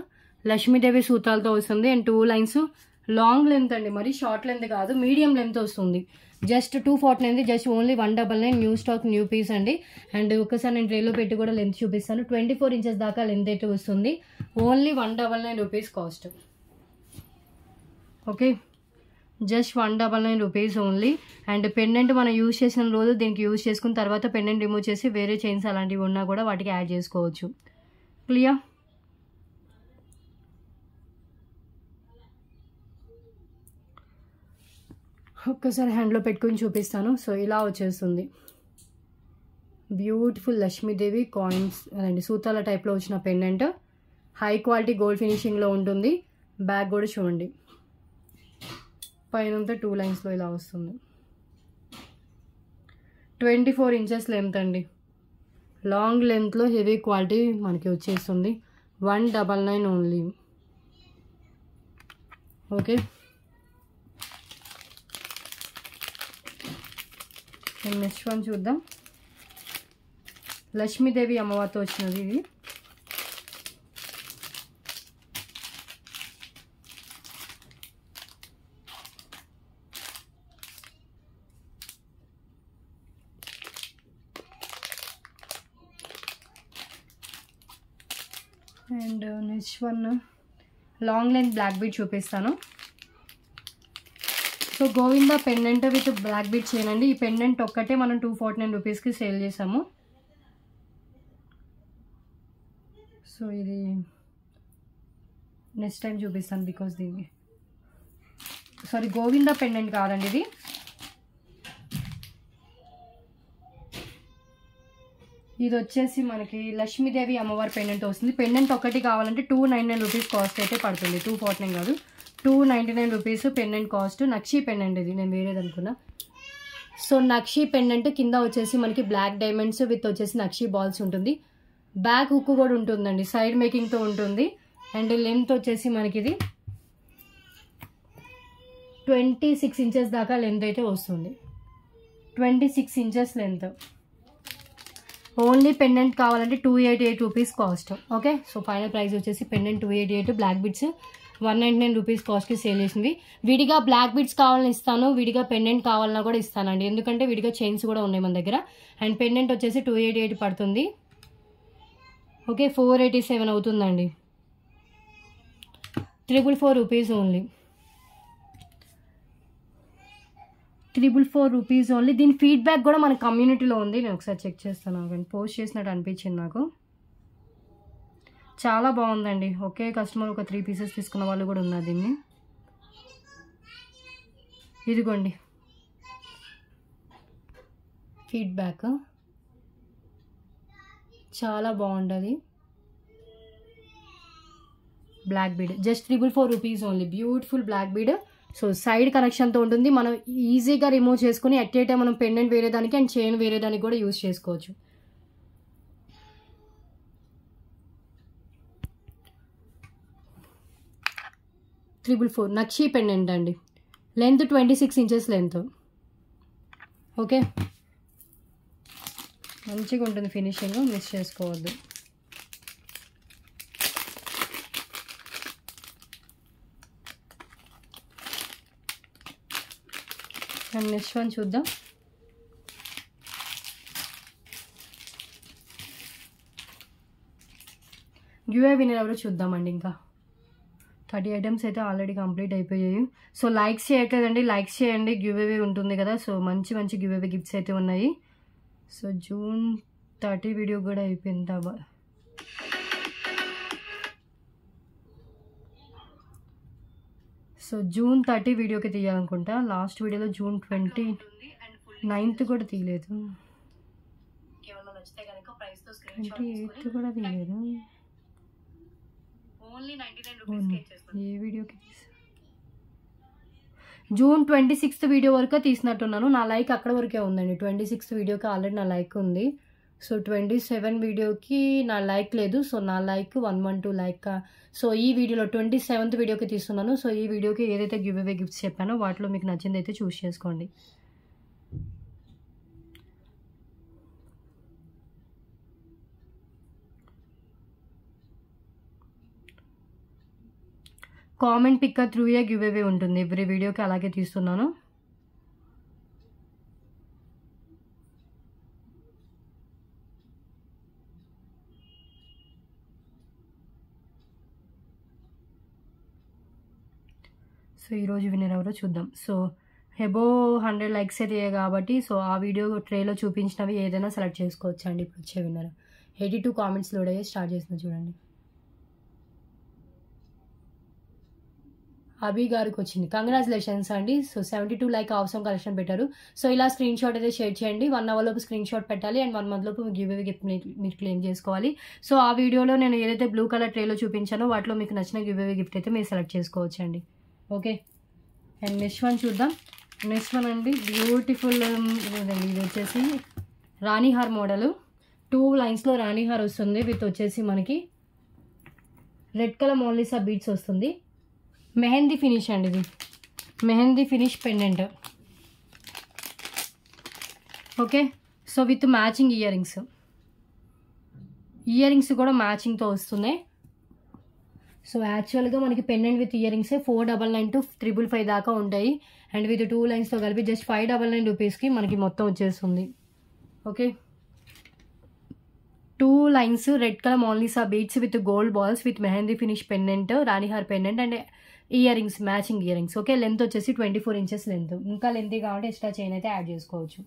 లక్ష్మీదేవి సూతాలతో వస్తుంది. అండ్ 2 లైన్స్, లాంగ్ లెంత్ అండి, మరి షార్ట్ లెంత్ కాదు, మీడియం లెంత్ వస్తుంది. Just 249, just only 199. New stock, new piece అండి. అండ్ ఒకసారి నేను ట్రేలో పెట్టి కూడా లెంత్ చూపిస్తాను. 24 ఇంచెస్ దాకా లెంత్ అయితే వస్తుంది. Only 199 rupees cost. Okay, just 199 rupees only. And pendant మనం యూజ్ చేసిన రోజు దీనికి యూజ్ చేసుకున్న తర్వాత పెండెంట్ రిమూవ్ చేసి వేరే చైన్స్ అలాంటివి ఉన్నా కూడా వాటికి యాడ్ చేసుకోవచ్చు. క్లియర్? ఒక్కసారి హ్యాండ్లో పెట్టుకుని చూపిస్తాను. సో ఇలా వచ్చేస్తుంది. బ్యూటిఫుల్ లక్ష్మీదేవి కాయిన్స్ అండ్ సూతాల టైప్లో వచ్చిన పెండెంట్. హై క్వాలిటీ గోల్డ్ ఫినిషింగ్లో ఉంటుంది. బ్యాక్ కూడా చూడండి, పైన 2 లైన్స్లో ఇలా వస్తుంది. 24 ఇంచెస్ లెంత్ అండి. లాంగ్ లెంత్లో హెవీ క్వాలిటీ మనకి వచ్చేస్తుంది. 199 ఓన్లీ. ఓకే, నెక్స్ట్ వన్ చూద్దాం. లక్ష్మీదేవి అమ్మవారితో వచ్చినది ఇది. And next one long length black bead చూపిస్తాను. So Govinda pendant with black bead చేయనండి. ఈ పెండెంట్ ఒక్కటే మనం 249 రూపీస్కి సేల్ చేసాము. సో ఇది నెక్స్ట్ టైం చూపిస్తాను బికాస్ దీన్ని సారీ గోవింద పెండెంట్ కాదండి ఇది. ఇది వచ్చేసి మనకి లక్ష్మీదేవి అమ్మవారి పెండెంట్ వస్తుంది. పెండెంట్ ఒక్కటి కావాలంటే 299 రూపీస్ కాస్ట్ అయితే పడుతుంది. 249 కాదు, 299 రూపీస్ పెండెంట్ కాస్ట్. నక్షి పెండెంట్ ఇది, నేను వేరేది అనుకున్నా. సో నక్షి పెండెంట్ కింద వచ్చేసి మనకి బ్లాక్ డైమండ్స్ విత్ వచ్చేసి నక్షి బాల్స్ ఉంటుంది. బ్యాక్ హుక్ కూడా ఉంటుందండి, సైడ్ మేకింగ్తో ఉంటుంది. అండ్ లెంత్ వచ్చేసి మనకి ఇది 26 ఇంచెస్ దాకా లెంత్ అయితే వస్తుంది. 26 ఇంచెస్ లెంత్. ఓన్లీ పెండెంట్ కావాలంటే 288 rupees cost. Okay, so final price వచ్చేసి పెండెంట్ 288, బ్లాక్ బిడ్స్ 199 రూపీస్ కాస్ట్కి సేల్ చేసింది. విడిగా బ్లాక్ బిడ్స్ కావాలని ఇస్తాను, విడిగా పెండెంట్ కావాలన్నా కూడా ఇస్తానండి, ఎందుకంటే విడిగా చైన్స్ కూడా ఉన్నాయి మన దగ్గర. అండ్ పెండెంట్ వచ్చేసి 288 పడుతుంది. ఓకే, 487 అవుతుందండి. 444 రూపీస్ ఓన్లీ. 444 rupees only. దీని ఫీడ్బ్యాక్ కూడా మన కమ్యూనిటీలో ఉంది, నేను ఒకసారి చెక్ చేస్తాను. కానీ పోస్ట్ చేసినట్టు అనిపించింది నాకు. చాలా బాగుందండి. ఒకే కస్టమర్ ఒక 3 పీసెస్ తీసుకున్న వాళ్ళు కూడా ఉన్నారు దీన్ని. ఇదిగోండి ఫీడ్బ్యాక్, చాలా బాగుంటుంది. Black bead just 444 rupees only. Beautiful black bead so side కనెక్షన్తో ఉంటుంది, మనం ఈజీగా రిమూవ్ చేసుకుని అట్ ఏ టైం మనం పెండెంట్ వేరే దానికి అండ్ చైన్ వేరే దానికి కూడా యూజ్ చేసుకోవచ్చు. ట్రిపుల్ 4 నక్షి పెండెంట్ అండి, లెంత్ 26 ఇంచెస్ లెంత్. ఓకే, మంచిగా ఉంటుంది ఫినిషింగ్, మిస్ చేసుకోవద్దు. అండ్ నెక్స్ట్ వన్ చూద్దాం. గివ్ విన్నర్ ఎవరో చూద్దామండి. ఇంకా 30 ఐటమ్స్ అయితే ఆల్రెడీ కంప్లీట్ అయిపోయాయి. సో లైక్స్ చేయట్లేదండి, లైక్స్ చేయండి, గివ్ అవే ఉంటుంది కదా. సో మంచి మంచి గివ్ అవే గిఫ్ట్స్ అయితే ఉన్నాయి. సో June 30 వీడియో కూడా అయిపోయింది. సో June 30 వీడియోకి తీయాలనుకుంటా. లాస్ట్ వీడియోలో June 29th కూడా తీయలేదు, 28th కూడా తీయలేదు. ఏ వీడియోకి June 26th వీడియో వరకు తీసినట్టున్నాను. నా లైక్ అక్కడ వరకే ఉందండి. 26th వీడియోకి ఆల్రెడీ నా లైక్ ఉంది. సో 27 వీడియోకి నా లైక్ లేదు. సో నా లైక్ 112 లైక్. సో ఈ వీడియోలో 27th వీడియోకి తీస్తున్నాను. సో ఈ వీడియోకి ఏదైతే గివ్ అవే గిఫ్ట్స్ చెప్పానో వాటిలో మీకు నచ్చింది అయితే చూస్ చేసుకోండి. Comment pick through a giveaway ఉంటుంది ఎవ్రీ వీడియోకి, అలాగే తీస్తున్నాను. సో ఈరోజు విన్నర్ ఎవరో చూద్దాం. సో అబోవ్ 100 లైక్స్ అయితే కాబట్టి సో ఆ వీడియో ట్రేలో చూపించినవి ఏదైనా సెలెక్ట్ చేసుకోవచ్చు అండి. ఇప్పుడు వచ్చే విన్నర్ 82 కామెంట్స్ లోడ్ అయ్యే స్టార్ట్ చేసిన చూడండి. అభి గారికి వచ్చింది, కంగ్రాచులేషన్స్ అండి. సో 72 లైక్ అవసరం కలెక్షన్ పెట్టారు. సో ఇలా స్క్రీన్ షాట్ అయితే షేర్ చేయండి. 1 hour లోపు స్క్రీన్ షాట్ పెట్టాలి అండ్ 1 month లోపు గివ్ అవే గిఫ్ట్ మీరు క్లెయిమ్ చేసుకోవాలి. సో ఆ వీడియోలో నేను ఏదైతే బ్లూ కలర్ ట్రేలో చూపించానో వాటిలో మీకు నచ్చిన గివ్ అవే గిఫ్ట్ అయితే మీరు సెలెక్ట్ చేసుకోవచ్చు అండి. ఓకే, అండ్ నెక్స్ట్ వన్ చూద్దాం. నెక్స్ట్ వన్ అండి బ్యూటిఫుల్ ఇదండి. ఇది వచ్చేసి రాణి హార్ మోడల్, 2 లైన్స్లో రాణి హార్ వస్తుంది. విత్ వచ్చేసి మనకి రెడ్ కలర్ మోనాలిసా బీడ్స్ వస్తుంది. మెహందీ ఫినిష్ అండి, ఇది mehndi finish pendant. Okay, so with matching earrings కూడా మ్యాచింగ్తో వస్తున్నాయి. సో యాక్చువల్గా మనకి పెండెంట్ విత్ ఇయర్ రింగ్సే 499 to 555 దాకా ఉంటాయి. అండ్ విత్ 2 లైన్స్తో కలిపి జస్ట్ 599 రూపీస్కి మనకి మొత్తం వచ్చేస్తుంది. Okay, 2 lines red colour Mona Lisa beads with gold balls with mehndi finish pendant, రాణిహార్ pendant and earrings, matching earrings. Okay, length వచ్చేసి 24 inches లెంత్. ఇంకా లెంత్ కావాలంటే ఎక్స్ట్రా చైన్ అయితే యాడ్ చేసుకోవచ్చు.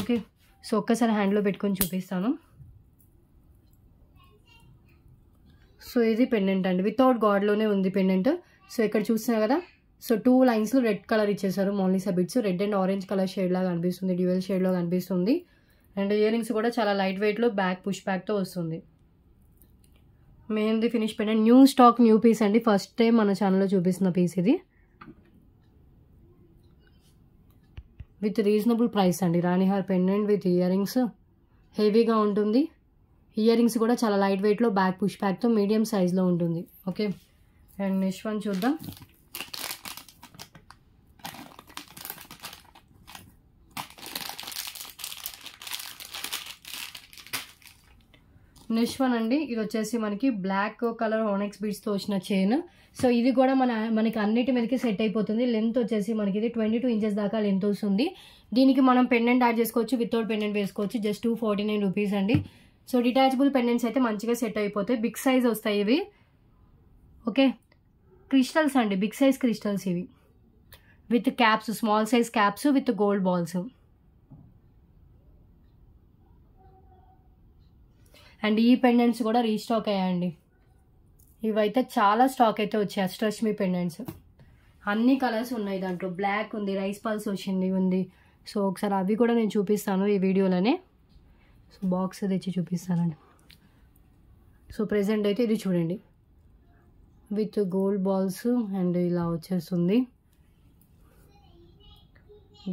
ఓకే, సో ఒక్కసారి హ్యాండ్లో పెట్టుకొని చూపిస్తాను. సో ఇది పెండెంట్ అండి, వితౌట్ గాడ్లోనే ఉంది పెండెంట్. సో ఇక్కడ చూస్తున్నా కదా, సో 2 లైన్స్లో రెడ్ కలర్ ఇచ్చేసారు Mona Lisa bits. Red and orange colour shade లాగా అనిపిస్తుంది, డ్యూయల్ షేడ్లో కనిపిస్తుంది. అండ్ ఇయర్ రింగ్స్ కూడా చాలా లైట్ వెయిట్లో బ్యాక్ పుష్ బ్యాక్తో వస్తుంది. Mehndi finish pendant, new stock, new piece అండి. ఫస్ట్ టైం మన ఛానల్లో చూపిస్తున్న పీస్ ఇది. విత్ రీజనబుల్ ప్రైస్ అండి. Ranihaar pendant with earrings, హెవీగా ఉంటుంది. ఇయర్ రింగ్స్ కూడా చాలా లైట్ వెయిట్లో బ్యాక్ పుష్ బ్యాక్తో మీడియం సైజ్లో ఉంటుంది. ఓకే, అండ్ నెక్స్ట్ వన్ చూద్దాం. నెక్స్ట్ వన్ అండి, ఇది వచ్చేసి మనకి బ్లాక్ కలర్ ఓనెక్స్ బీడ్స్తో వచ్చిన చైన్. సో ఇది కూడా మనకి అన్నిటి మీదకి సెట్ అయిపోతుంది. లెంత్ వచ్చేసి మనకి ఇది 22 inches దాకా లెంత్ వస్తుంది. దీనికి మనం పెండెంట్ యాడ్ చేసుకోవచ్చు, వితౌట్ పెండెంట్ వేసుకోవచ్చు. జస్ట్ 249 రూపీస్ అండి. సో డిటాచబుల్ పెండెంట్స్ అయితే మంచిగా సెట్ అయిపోతాయి. బిగ్ సైజ్ వస్తాయి ఇవి. ఓకే, క్రిస్టల్స్ అండి, బిగ్ సైజ్ క్రిస్టల్స్ ఇవి with caps, small size caps with gold balls. And ఈ పెండెంట్స్ కూడా రీస్టాక్ అయ్యాయండి. ఇవైతే చాలా స్టాక్ అయితే వచ్చాయి. అష్టలక్ష్మి పెండెంట్స్ అన్ని కలర్స్ ఉన్నాయి దాంట్లో. బ్లాక్ ఉంది, రైస్ పల్స్ వచ్చింది ఉంది. సో ఒకసారి అవి కూడా నేను చూపిస్తాను ఈ వీడియోలోనే. సో బాక్స్ తెచ్చి చూపిస్తానండి. సో ప్రెజెంట్ అయితే ఇది చూడండి, విత్ గోల్డ్ బాల్స్ అండ్ ఇలా వచ్చేస్తుంది.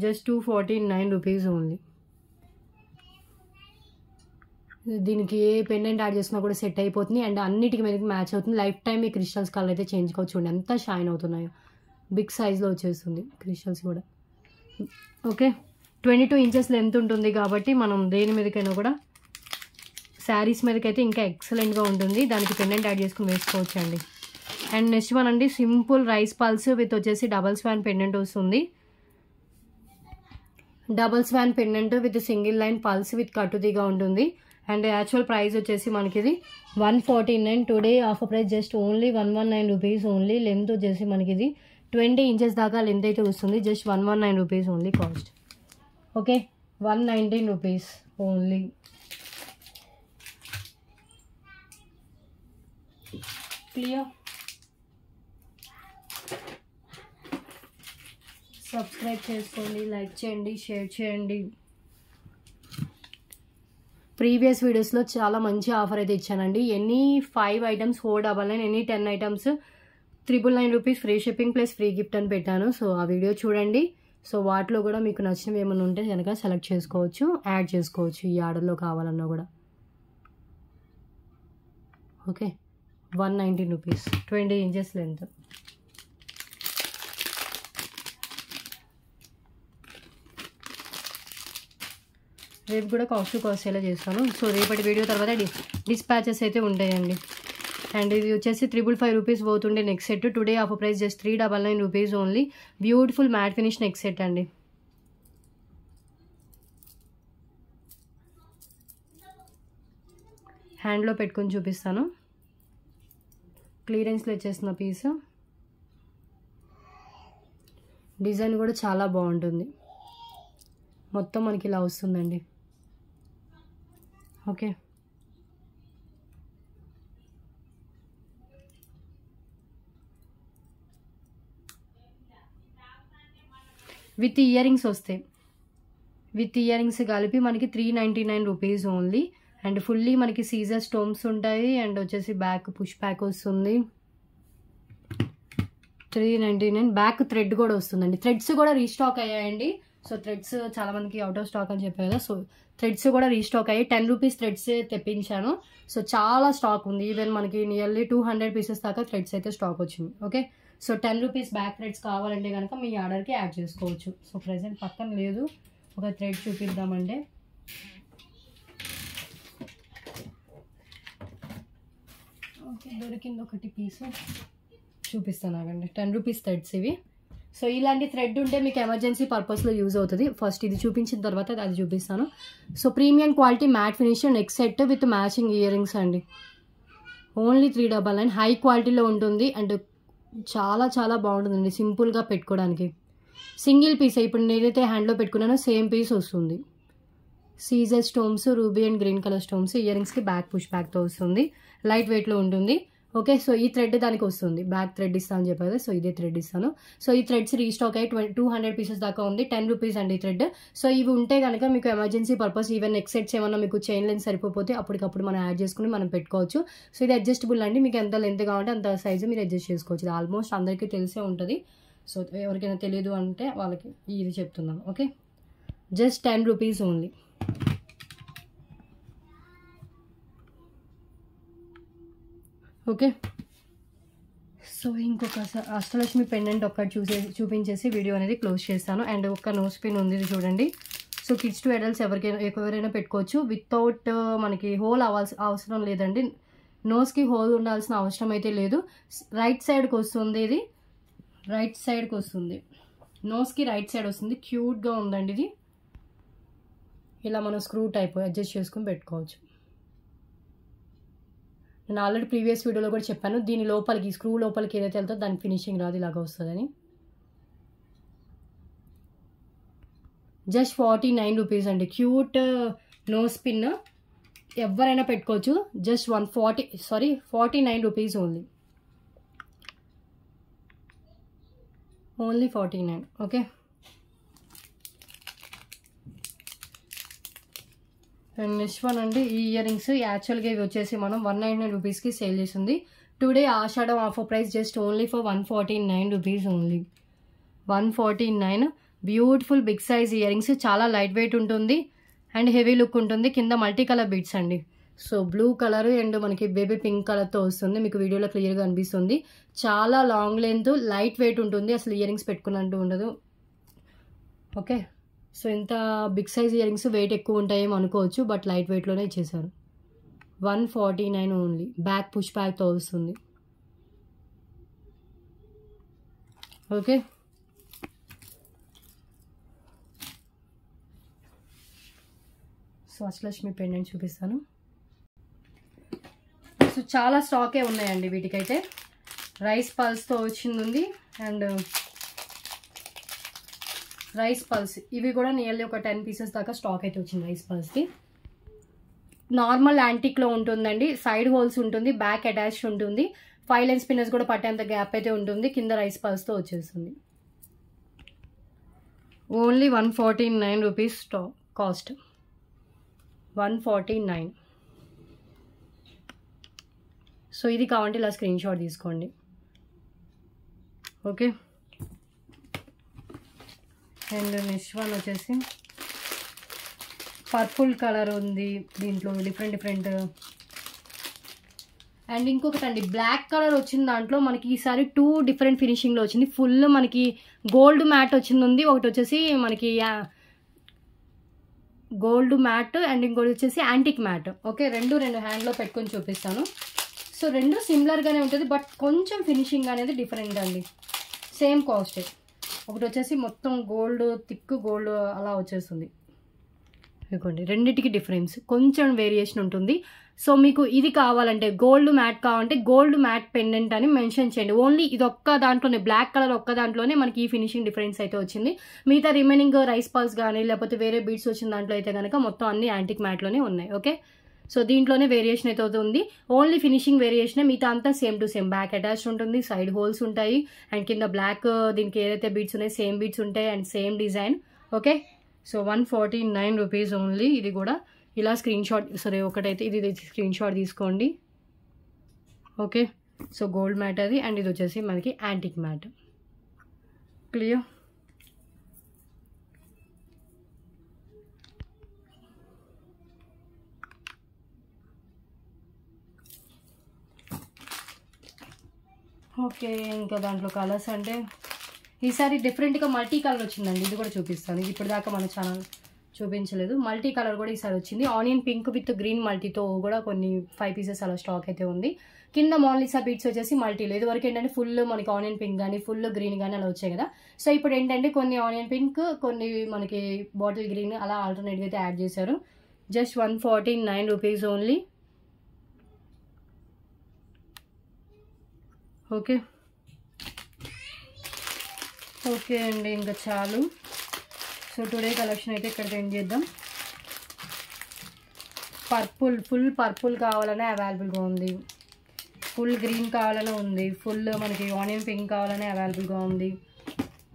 Just 249 rupees only. దీనికి ఏ పెండెంట్ యాడ్ చేసినా కూడా సెట్ అయిపోతుంది అండ్ అన్నిటికి మీదకి మ్యాచ్ అవుతుంది. లైఫ్ టైం ఈ క్రిస్టల్స్ కలర్ అయితే చేంజ్ కావచ్చు. చూడండి ఎంత షైన్ అవుతున్నాయో, బిగ్ సైజ్లో వచ్చేస్తుంది క్రిస్టల్స్ కూడా. ఓకే, 22 ఇంచెస్ లెంత్ ఉంటుంది కాబట్టి మనం దేని మీదకైనా కూడా, శారీస్ మీదకైతే ఇంకా ఎక్సలెంట్గా ఉంటుంది. దానికి పెండెంట్ యాడ్ చేసుకుని వేసుకోవచ్చు అండి. అండ్ నెక్స్ట్ వన్ అండి, సింపుల్ రైస్ పల్స్ విత్ వచ్చేసి డబల్ స్వాన్ పెండెంట్ వస్తుంది. Double swan pendant with single line pulse with కట్టుదిగా ఉంటుంది. అండ్ యాక్చువల్ ప్రైస్ వచ్చేసి మనకి ఇది 149. Today offer price just only 119 rupees only. Length వచ్చేసి మనకి ఇది 20 ఇంచెస్ దాకా లెంత్ అయితే వస్తుంది. Just 119 rupees only cost. Okay, 119 rupees only. Clear. Subscribe చేసుకోండి, లైక్ చేయండి, షేర్ చేయండి. ప్రీవియస్ వీడియోస్లో చాలా మంచి ఆఫర్ అయితే ఇచ్చానండి. Any 5 items 499, any 10 items 999 rupees free shipping plus free gift అని పెట్టాను. సో ఆ వీడియో చూడండి. సో వాటిలో కూడా మీకు నచ్చినవి ఏమైనా ఉంటే కనుక సెలెక్ట్ చేసుకోవచ్చు, యాడ్ చేసుకోవచ్చు ఈ ఆర్డర్లో కావాలన్నా కూడా. Okay, 119 rupees, 20 inches length. రేపు కూడా కాస్ట్ టు కాస్ట్ ఎలా చేస్తాను. సో రేపటి వీడియో తర్వాత డిస్పాచెస్ అయితే ఉంటాయండి. అండ్ ఇది వచ్చేసి 555 రూపీస్ పోతుండే next set. Today offer price just 399 rupees only. Beautiful mat finish next set అండి. హ్యాండ్లో పెట్టుకొని చూపిస్తాను. క్లియరెన్స్లో వచ్చేసిన పీస్. డిజైన్ కూడా చాలా బాగుంటుంది. మొత్తం మనకి ఇలా వస్తుందండి. ఓకే, విత్ ఇయర్ రింగ్స్ వస్తాయి. విత్ ఇయర్ రింగ్స్ కలిపి మనకి 399 రూపీస్ ఓన్లీ. అండ్ ఫుల్లీ మనకి సీజర్ స్టోన్స్ ఉంటాయి. అండ్ వచ్చేసి బ్యాక్ పుష్ బ్యాక్ వస్తుంది. 399. బ్యాక్ థ్రెడ్ కూడా వస్తుందండి. థ్రెడ్స్ కూడా రీస్టాక్ అయ్యాయండి. సో థ్రెడ్స్ చాలా మందికి అవుట్ ఆఫ్ స్టాక్ అని చెప్పారు కదా. సో థ్రెడ్స్ కూడా రీస్టాక్ అయ్యాయి. 10 రూపీస్ థ్రెడ్స్ తెప్పించాను. సో చాలా స్టాక్ ఉంది. ఈవెన్ మనకి నియర్లీ 200 పీసెస్ దాకా థ్రెడ్స్ అయితే స్టాక్ వచ్చింది. Okay, so 10 rupees back threads కావాలంటే కనుక మీ ఆర్డర్కి యాడ్ చేసుకోవచ్చు. సో ప్రెసెంట్ పక్కన లేదు, ఒక థ్రెడ్ చూపిద్దామంటే. ఓకే, దొరికింది ఒకటి పీసు, చూపిస్తాను ఆగండి. 10 రూపీస్ థ్రెడ్స్ ఇవి. సో ఇలాంటి థ్రెడ్ ఉంటే మీకు ఎమర్జెన్సీ పర్పస్లో యూజ్ అవుతుంది. ఫస్ట్ ఇది చూపించిన తర్వాత అది చూపిస్తాను. So premium quality matte finish next set with matching earrings అండి. ఓన్లీ 399. హై క్వాలిటీలో ఉంటుంది అండ్ చాలా చాలా బాగుంటుందండి సింపుల్గా పెట్టుకోవడానికి. సింగిల్ పీస్, ఇప్పుడు నేనైతే హ్యాండ్లో పెట్టుకున్నానో సేమ్ పీస్ వస్తుంది. సీజర్ stones, ruby and green colour stones. ఇయర్ రింగ్స్కి బ్యాక్ పుష్ బ్యాక్తో వస్తుంది. లైట్ వెయిట్లో ఉంటుంది. ఓకే, సో ఈ థ్రెడ్ దానికి వస్తుంది. బ్యాక్ థ్రెడ్ ఇస్తాను అని చెప్పారు, సో ఇదే థ్రెడ్ ఇస్తాను. సో ఈ థ్రెడ్స్ రీస్టాక్ అయ్యి 200 పీసెస్ దాకా ఉంది. 10 రూపీస్ అండి ఈ థ్రెడ్. సో ఇవి ఉంటే కనుక మీకు emergency purpose, even next sets ఏమన్నా మీకు చైన్ లెంత్ సరిపోతే అప్పటికప్పుడు మనం యాడ్ చేసుకుని మనం పెట్టుకోవచ్చు. సో ఇది అడ్జస్టబుల్ అండి. మీకు ఎంత లెంత్ కావాలంటే అంత సైజు మీరు అడ్జస్ట్ చేసుకోవచ్చు. ఇది ఆల్మోస్ట్ అందరికీ తెలిసే ఉంటుంది. సో ఎవరికైనా తెలియదు అంటే వాళ్ళకి ఇది చెప్తున్నాను. Okay, just 10 rupees only. Okay, so ఇంకొక అష్టలక్ష్మి పెండెంట్ ఒక్కటి చూపించేసి వీడియో అనేది క్లోజ్ చేస్తాను. అండ్ ఒక నోస్ పిన్ ఉంది, ఇది చూడండి. సో కిడ్స్ టు అడల్ట్స్ ఎవరైనా పెట్టుకోవచ్చు. వితౌట్ మనకి హోల్ అవసరం లేదండి. నోస్కి హోల్ ఉండాల్సిన అవసరం అయితే లేదు. రైట్ సైడ్కి వస్తుంది, ఇది రైట్ సైడ్కి వస్తుంది. నోస్కి రైట్ సైడ్ వస్తుంది. క్యూట్గా ఉందండి ఇది. ఇలా మనం స్క్రూ టైప్ అడ్జస్ట్ చేసుకుని పెట్టుకోవచ్చు. నేను ఆల్రెడీ ప్రీవియస్ వీడియోలో కూడా చెప్పాను, దీని లోపలికి స్క్రూ లోపలికి ఏదైతే వెళ్తుందో దాని ఫినిషింగ్ రాదు, ఇలాగ వస్తుందని. జస్ట్ 49 రూపీస్ అండి. క్యూట్ నోస్ పిన్ ఎవరైనా పెట్టుకోవచ్చు. Just 49 rupees only. Only 49. Okay, and next one అండి ఈ ఇయర్ రింగ్స్. యాక్చువల్గా ఇవి వచ్చేసి మనం 199 రూపీస్కి సేల్ చేస్తుంది. Today Ashadham offer price just only for 149 rupees only. 149. Beautiful big size earrings. చాలా లైట్ వెయిట్ ఉంటుంది అండ్ హెవీ లుక్ ఉంటుంది. కింద మల్టీ కలర్ బీడ్స్ అండి. సో బ్లూ కలర్ అండ్ మనకి బేబీ పింక్ కలర్తో వస్తుంది. మీకు వీడియోలో క్లియర్గా అనిపిస్తుంది. చాలా లాంగ్ లెంత్, లైట్ వెయిట్ ఉంటుంది. అసలు ఇయర్ రింగ్స్ పెట్టుకున్నట్టు ఉండదు. ఓకే, సో ఇంత big size earrings weight ఎక్కువ ఉంటాయేమో అనుకోవచ్చు, బట్ లైట్ వెయిట్లోనే ఇచ్చేసారు. 149 ఓన్లీ. బ్యాక్ పుష్ బ్యాక్తో వస్తుంది. ఓకే, సో అష్టలక్ష్మి పెండెంట్ చూపిస్తాను. సో చాలా స్టాకే ఉన్నాయండి వీటికైతే. రైస్ పల్స్తో వచ్చింది ఉంది అండ్ రైస్ పల్స్ ఇవి కూడా నియర్లీ ఒక 10 పీసెస్ దాకా స్టాక్ అయితే వచ్చింది రైస్ పల్స్కి. నార్మల్ యాంటిక్లో ఉంటుందండి. సైడ్ హోల్స్ ఉంటుంది, బ్యాక్ అటాచ్డ్ ఉంటుంది. 5 లైన్ స్పిన్నర్స్ కూడా పట్టేంత గ్యాప్ అయితే ఉంటుంది. కింద రైస్ పల్స్తో వచ్చేస్తుంది. Only 149 rupees cost. 149. సో ఇది కావాలంటే ఇలా స్క్రీన్ షాట్ తీసుకోండి. ఓకే, అండ్ నెక్స్ట్ వన్ వచ్చేసి పర్పుల్ కలర్ ఉంది. దీంట్లో డిఫరెంట్ అండ్ ఇంకొకటి అండి బ్లాక్ కలర్ వచ్చిన దాంట్లో మనకి ఈసారి 2 డిఫరెంట్ ఫినిషింగ్లో వచ్చింది. ఫుల్ మనకి గోల్డ్ మ్యాట్ వచ్చింది ఉంది. ఒకటి వచ్చేసి మనకి గోల్డ్ మ్యాట్ అండ్ ఇంకోటి వచ్చేసి యాంటిక్ మ్యాట్. ఓకే, రెండు హ్యాండ్లో పెట్టుకొని చూపిస్తాను. సో రెండు సిమిలర్గానే ఉంటుంది, బట్ కొంచెం ఫినిషింగ్ అనేది డిఫరెంట్ అండి. సేమ్ కాస్టే. ఒకటి వచ్చేసి మొత్తం గోల్డ్, థిక్ గోల్డ్ అలా వచ్చేస్తుంది. ఇదిగోండి, రెండింటికి డిఫరెన్స్ కొంచెం వేరియేషన్ ఉంటుంది. సో మీకు ఇది కావాలంటే గోల్డ్ మ్యాట్ కావాలంటే గోల్డ్ మ్యాట్ పెండెంట్ అని మెన్షన్ చేయండి. ఓన్లీ ఇది ఒక్క దాంట్లోనే, బ్లాక్ కలర్ ఒక్క దాంట్లోనే మనకి ఈ ఫినిషింగ్ డిఫరెన్స్ అయితే వచ్చింది. మిగతా రిమైనింగ్ రైస్ పల్స్ కానీ లేకపోతే వేరే బీడ్స్ వచ్చిన దాంట్లో అయితే కనుక మొత్తం అన్ని యాంటిక్ మ్యాట్లోనే ఉన్నాయి. ఓకే, సో దీంట్లోనే వేరియేషన్ అయితే అవుతుంది. ఓన్లీ ఫినిషింగ్ వేరియేషన్, మిగతా అంతా same to same. Back attached ఉంటుంది, సైడ్ హోల్స్ ఉంటాయి అండ్ కింద బ్లాక్ దీనికి ఏదైతే బీడ్స్ ఉన్నాయో సేమ్ బీడ్స్ ఉంటాయి and same design. Okay, so 149 rupees only. ఇది కూడా ఇలా స్క్రీన్ షాట్, సరే ఒకటైతే ఇది స్క్రీన్ షాట్ తీసుకోండి. ఓకే, సో గోల్డ్ మ్యాట్ అది అండ్ ఇది వచ్చేసి మనకి యాంటిక్ మ్యాట్. క్లియర్? ఓకే, ఇంకా దాంట్లో కలర్స్ అంటే ఈసారి డిఫరెంట్గా మల్టీ కలర్ వచ్చిందండి. ఇది కూడా చూపిస్తాను. ఇది ఇప్పుడు దాకా మన ఛానల్ చూపించలేదు. మల్టీ కలర్ కూడా ఈసారి వచ్చింది. ఆనియన్ పింక్ విత్ గ్రీన్ మల్టీతో కూడా కొన్ని 5 పీసెస్ అలా స్టాక్ అయితే ఉంది. కింద మోనాలిసా బీడ్స్ వచ్చేసి మల్టీలో. ఇది వరకు ఏంటంటే ఫుల్ మనకి ఆనియన్ పింక్ కానీ ఫుల్ గ్రీన్ కానీ అలా వచ్చాయి కదా. సో ఇప్పుడు ఏంటంటే కొన్ని ఆనియన్ పింక్, కొన్ని మనకి బాటిల్ గ్రీన్ అలా ఆల్టర్నేట్గా అయితే యాడ్ చేశారు. Just 149 rupees only. Okay, okay అండి, ఇంకా చాలు. సో టుడే కలెక్షన్ అయితే ఇక్కడ ఎండ్ చేద్దాం. పర్పుల్, ఫుల్ పర్పుల్ కావాలనే అవైలబుల్గా ఉంది. ఫుల్ గ్రీన్ కావాలనే ఉంది. ఫుల్ మనకి ఆనియన్ పింక్ కావాలనే అవైలబుల్గా ఉంది.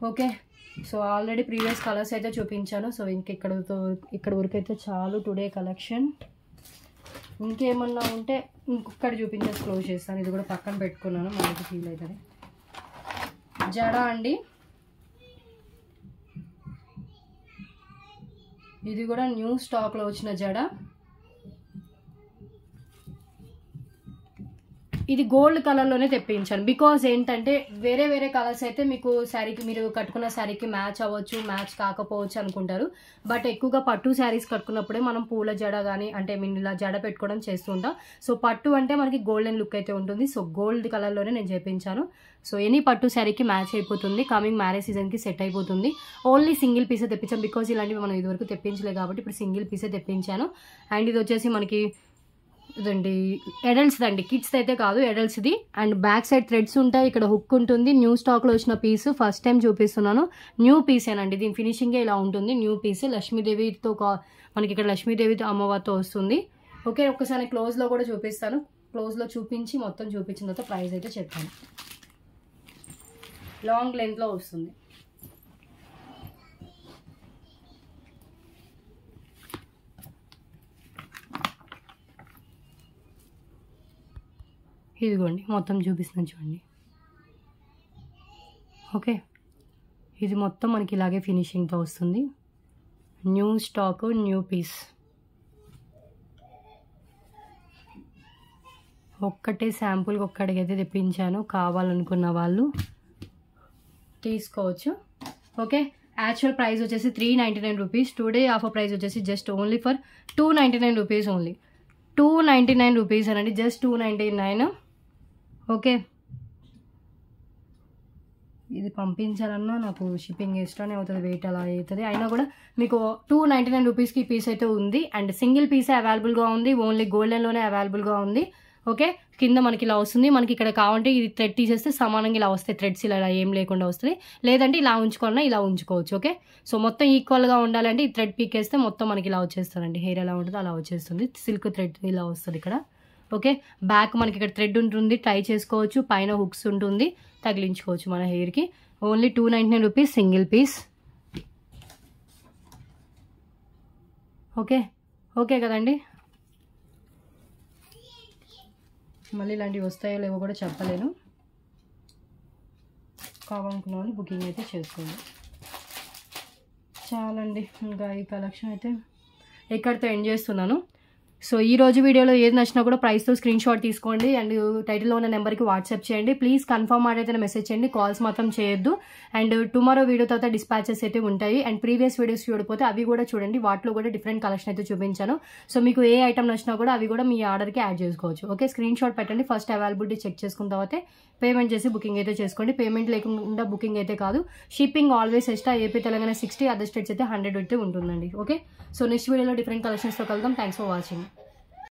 Okay, so already previous colours అయితే చూపించాను. సో ఇక్కడ వరకు అయితే చాలు టుడే కలెక్షన్. ఇంకేమన్నా ఉంటే ఇంకొకటి చూపించేసి క్లోజ్ చేస్తాను. ఇది కూడా పక్కన పెట్టుకున్నాను, మనకి ఫీల్ అవుతుంది. జడ అండి, ఇది కూడా న్యూ స్టాక్లో వచ్చిన జడ. ఇది గోల్డ్ కలర్లోనే తెప్పించాను. బికాజ్ ఏంటంటే వేరే వేరే కలర్స్ అయితే మీకు శారీకి, మీరు కట్టుకున్న శారీకి మ్యాచ్ అవ్వచ్చు, మ్యాచ్ కాకపోవచ్చు అనుకుంటారు. బట్ ఎక్కువగా పట్టు శారీస్ కట్టుకున్నప్పుడే మనం పూల జడ కానీ అంటే ఇలా జడ పెట్టుకోవడం చేస్తూ ఉంటాం. సో పట్టు అంటే మనకి గోల్డెన్ లుక్ అయితే ఉంటుంది. సో గోల్డ్ కలర్లోనే నేను చేయించాను. సో ఎనీ పట్టు శారీకి మ్యాచ్ అయిపోతుంది. కమింగ్ మ్యారేజ్ సీజన్కి సెట్ అయిపోతుంది. ఓన్లీ సింగిల్ పీసే తెప్పించాను. బికాజ్ ఇలాంటివి మనం ఇదివరకు తెప్పించలేదు కాబట్టి ఇప్పుడు సింగిల్ పీసే తెప్పించాను. అండ్ ఇది వచ్చేసి మనకి ఇదండి ఎడల్స్ది అండి, కిడ్స్ అయితే కాదు, ఎడల్స్ది. అండ్ బ్యాక్ సైడ్ థ్రెడ్స్ ఉంటాయి, ఇక్కడ హుక్ ఉంటుంది. న్యూ స్టాక్లో వచ్చిన పీస్, ఫస్ట్ టైం చూపిస్తున్నాను. న్యూ పీసేనండి, దీని ఫినిషింగే ఇలా ఉంటుంది. న్యూ పీస్ లక్ష్మీదేవితో మనకి ఇక్కడ లక్ష్మీదేవితో అమ్మవారితో వస్తుంది. ఓకే, ఒక్కసారి క్లోజ్లో కూడా చూపిస్తాను. క్లోజ్లో చూపించి మొత్తం చూపించిన తర్వాత ప్రైస్ అయితే చెప్తాను. లాంగ్ లెంత్లో వస్తుంది. ఇదిగోండి మొత్తం చూపిస్తున్నాను చూడండి. ఓకే, ఇది మొత్తం మనకి ఇలాగే ఫినిషింగ్తో వస్తుంది. New stock, new piece. ఒక్కటే శాంపుల్కి ఒక్కడికైతే తెప్పించాను, కావాలనుకున్న వాళ్ళు తీసుకోవచ్చు. ఓకే, యాక్చువల్ ప్రైస్ వచ్చేసి 399 రూపీస్. టుడే ఆఫర్ ప్రైస్ వచ్చేసి just only for 299 rupees only. 299 rupees అనండి, జస్ట్ 299. ఓకే, ఇది పంపించాలన్నా నాకు షిప్పింగ్ ఎక్స్ట్రానే అవుతుంది, వెయిట్ అలా అవుతుంది. అయినా కూడా మీకు 299 రూపీస్కి పీస్ అయితే ఉంది. అండ్ సింగిల్ పీసే అవైలబుల్గా ఉంది, ఓన్లీ గోల్డెన్లోనే అవైలబుల్గా ఉంది. ఓకే, కింద మనకి ఇలా వస్తుంది. మనకి ఇక్కడ కావాలంటే ఇది థ్రెడ్ తీసేస్తే సమానంగా ఇలా వస్తాయి, థ్రెడ్స్ ఇలా ఏం లేకుండా వస్తుంది. లేదంటే ఇలా ఉంచుకోవాలన్నా ఇలా ఉంచుకోవచ్చు. ఓకే, సో మొత్తం ఈక్వల్గా ఉండాలంటే ఈ థ్రెడ్ పీకేస్తే మొత్తం మనకి ఇలా వచ్చేస్తుందండి. హెయిర్ ఎలా ఉంటుందో అలా వచ్చేస్తుంది. సిల్క్ థ్రెడ్ ఇలా వస్తుంది ఇక్కడ. ఓకే, బ్యాక్ మనకి ఇక్కడ థ్రెడ్ ఉంటుంది, టై చేసుకోవచ్చు. పైన హుక్స్ ఉంటుంది, తగిలించుకోవచ్చు మన హెయిర్కి. Only 299 rupees single piece. Okay, okay కదండి. మళ్ళీ ఇలాంటివి వస్తాయో లేవో కూడా చెప్పలేను. కావాలనుకున్న వాళ్ళు బుకింగ్ అయితే చేసుకోండి. చాలండి, ఇంకా ఈ కలెక్షన్ అయితే ఎక్కడితో ఎండ్ చేస్తున్నాను. సో ఈ రోజు వీడియోలో ఏది నచ్చినా కూడా ప్రైస్తో స్క్రీన్ షాట్ తీసుకోండి అండ్ టైటిల్లో ఉన్న నెంబర్కి వాట్సాప్ చేయండి. ప్లీజ్ కన్ఫర్మ్ అయితే మెసేజ్ చేయండి, కాల్స్ మాత్రం చేయొద్దు. అండ్ టుమారో వీడియో తర్వాత డిస్పాచెస్ అయితే ఉంటాయి. అండ్ ప్రీవియస్ వీడియోస్ చూడకపోతే అవి కూడా చూడండి, వాటిలో కూడా డిఫరెంట్ కలెక్షన్ అయితే చూపించాను. సో మీకు ఏ ఐటమ్ నచ్చినా కూడా అవి కూడా మీ ఆర్డర్కి యాడ్ చేసుకోవచ్చు. ఓకే, స్క్రీన్ షాట్ పెట్టండి, ఫస్ట్ అవైలబిలిటీ చెక్ చేసుకున్న తర్వాత పేమెంట్ చేసి బుకింగ్ అయితే చేసుకోండి. పేమెంట్ లేకుండా బుకింగ్ అయితే కాదు. Shipping always extra. AP Telangana 60, other states అయితే 100 అయితే ఉంటుందండి. ఓకే, సో నెక్స్ట్ వీడియోలో డిఫరెంట్ కలెక్షన్స్తో కలుద్దాం. Thanks for watching.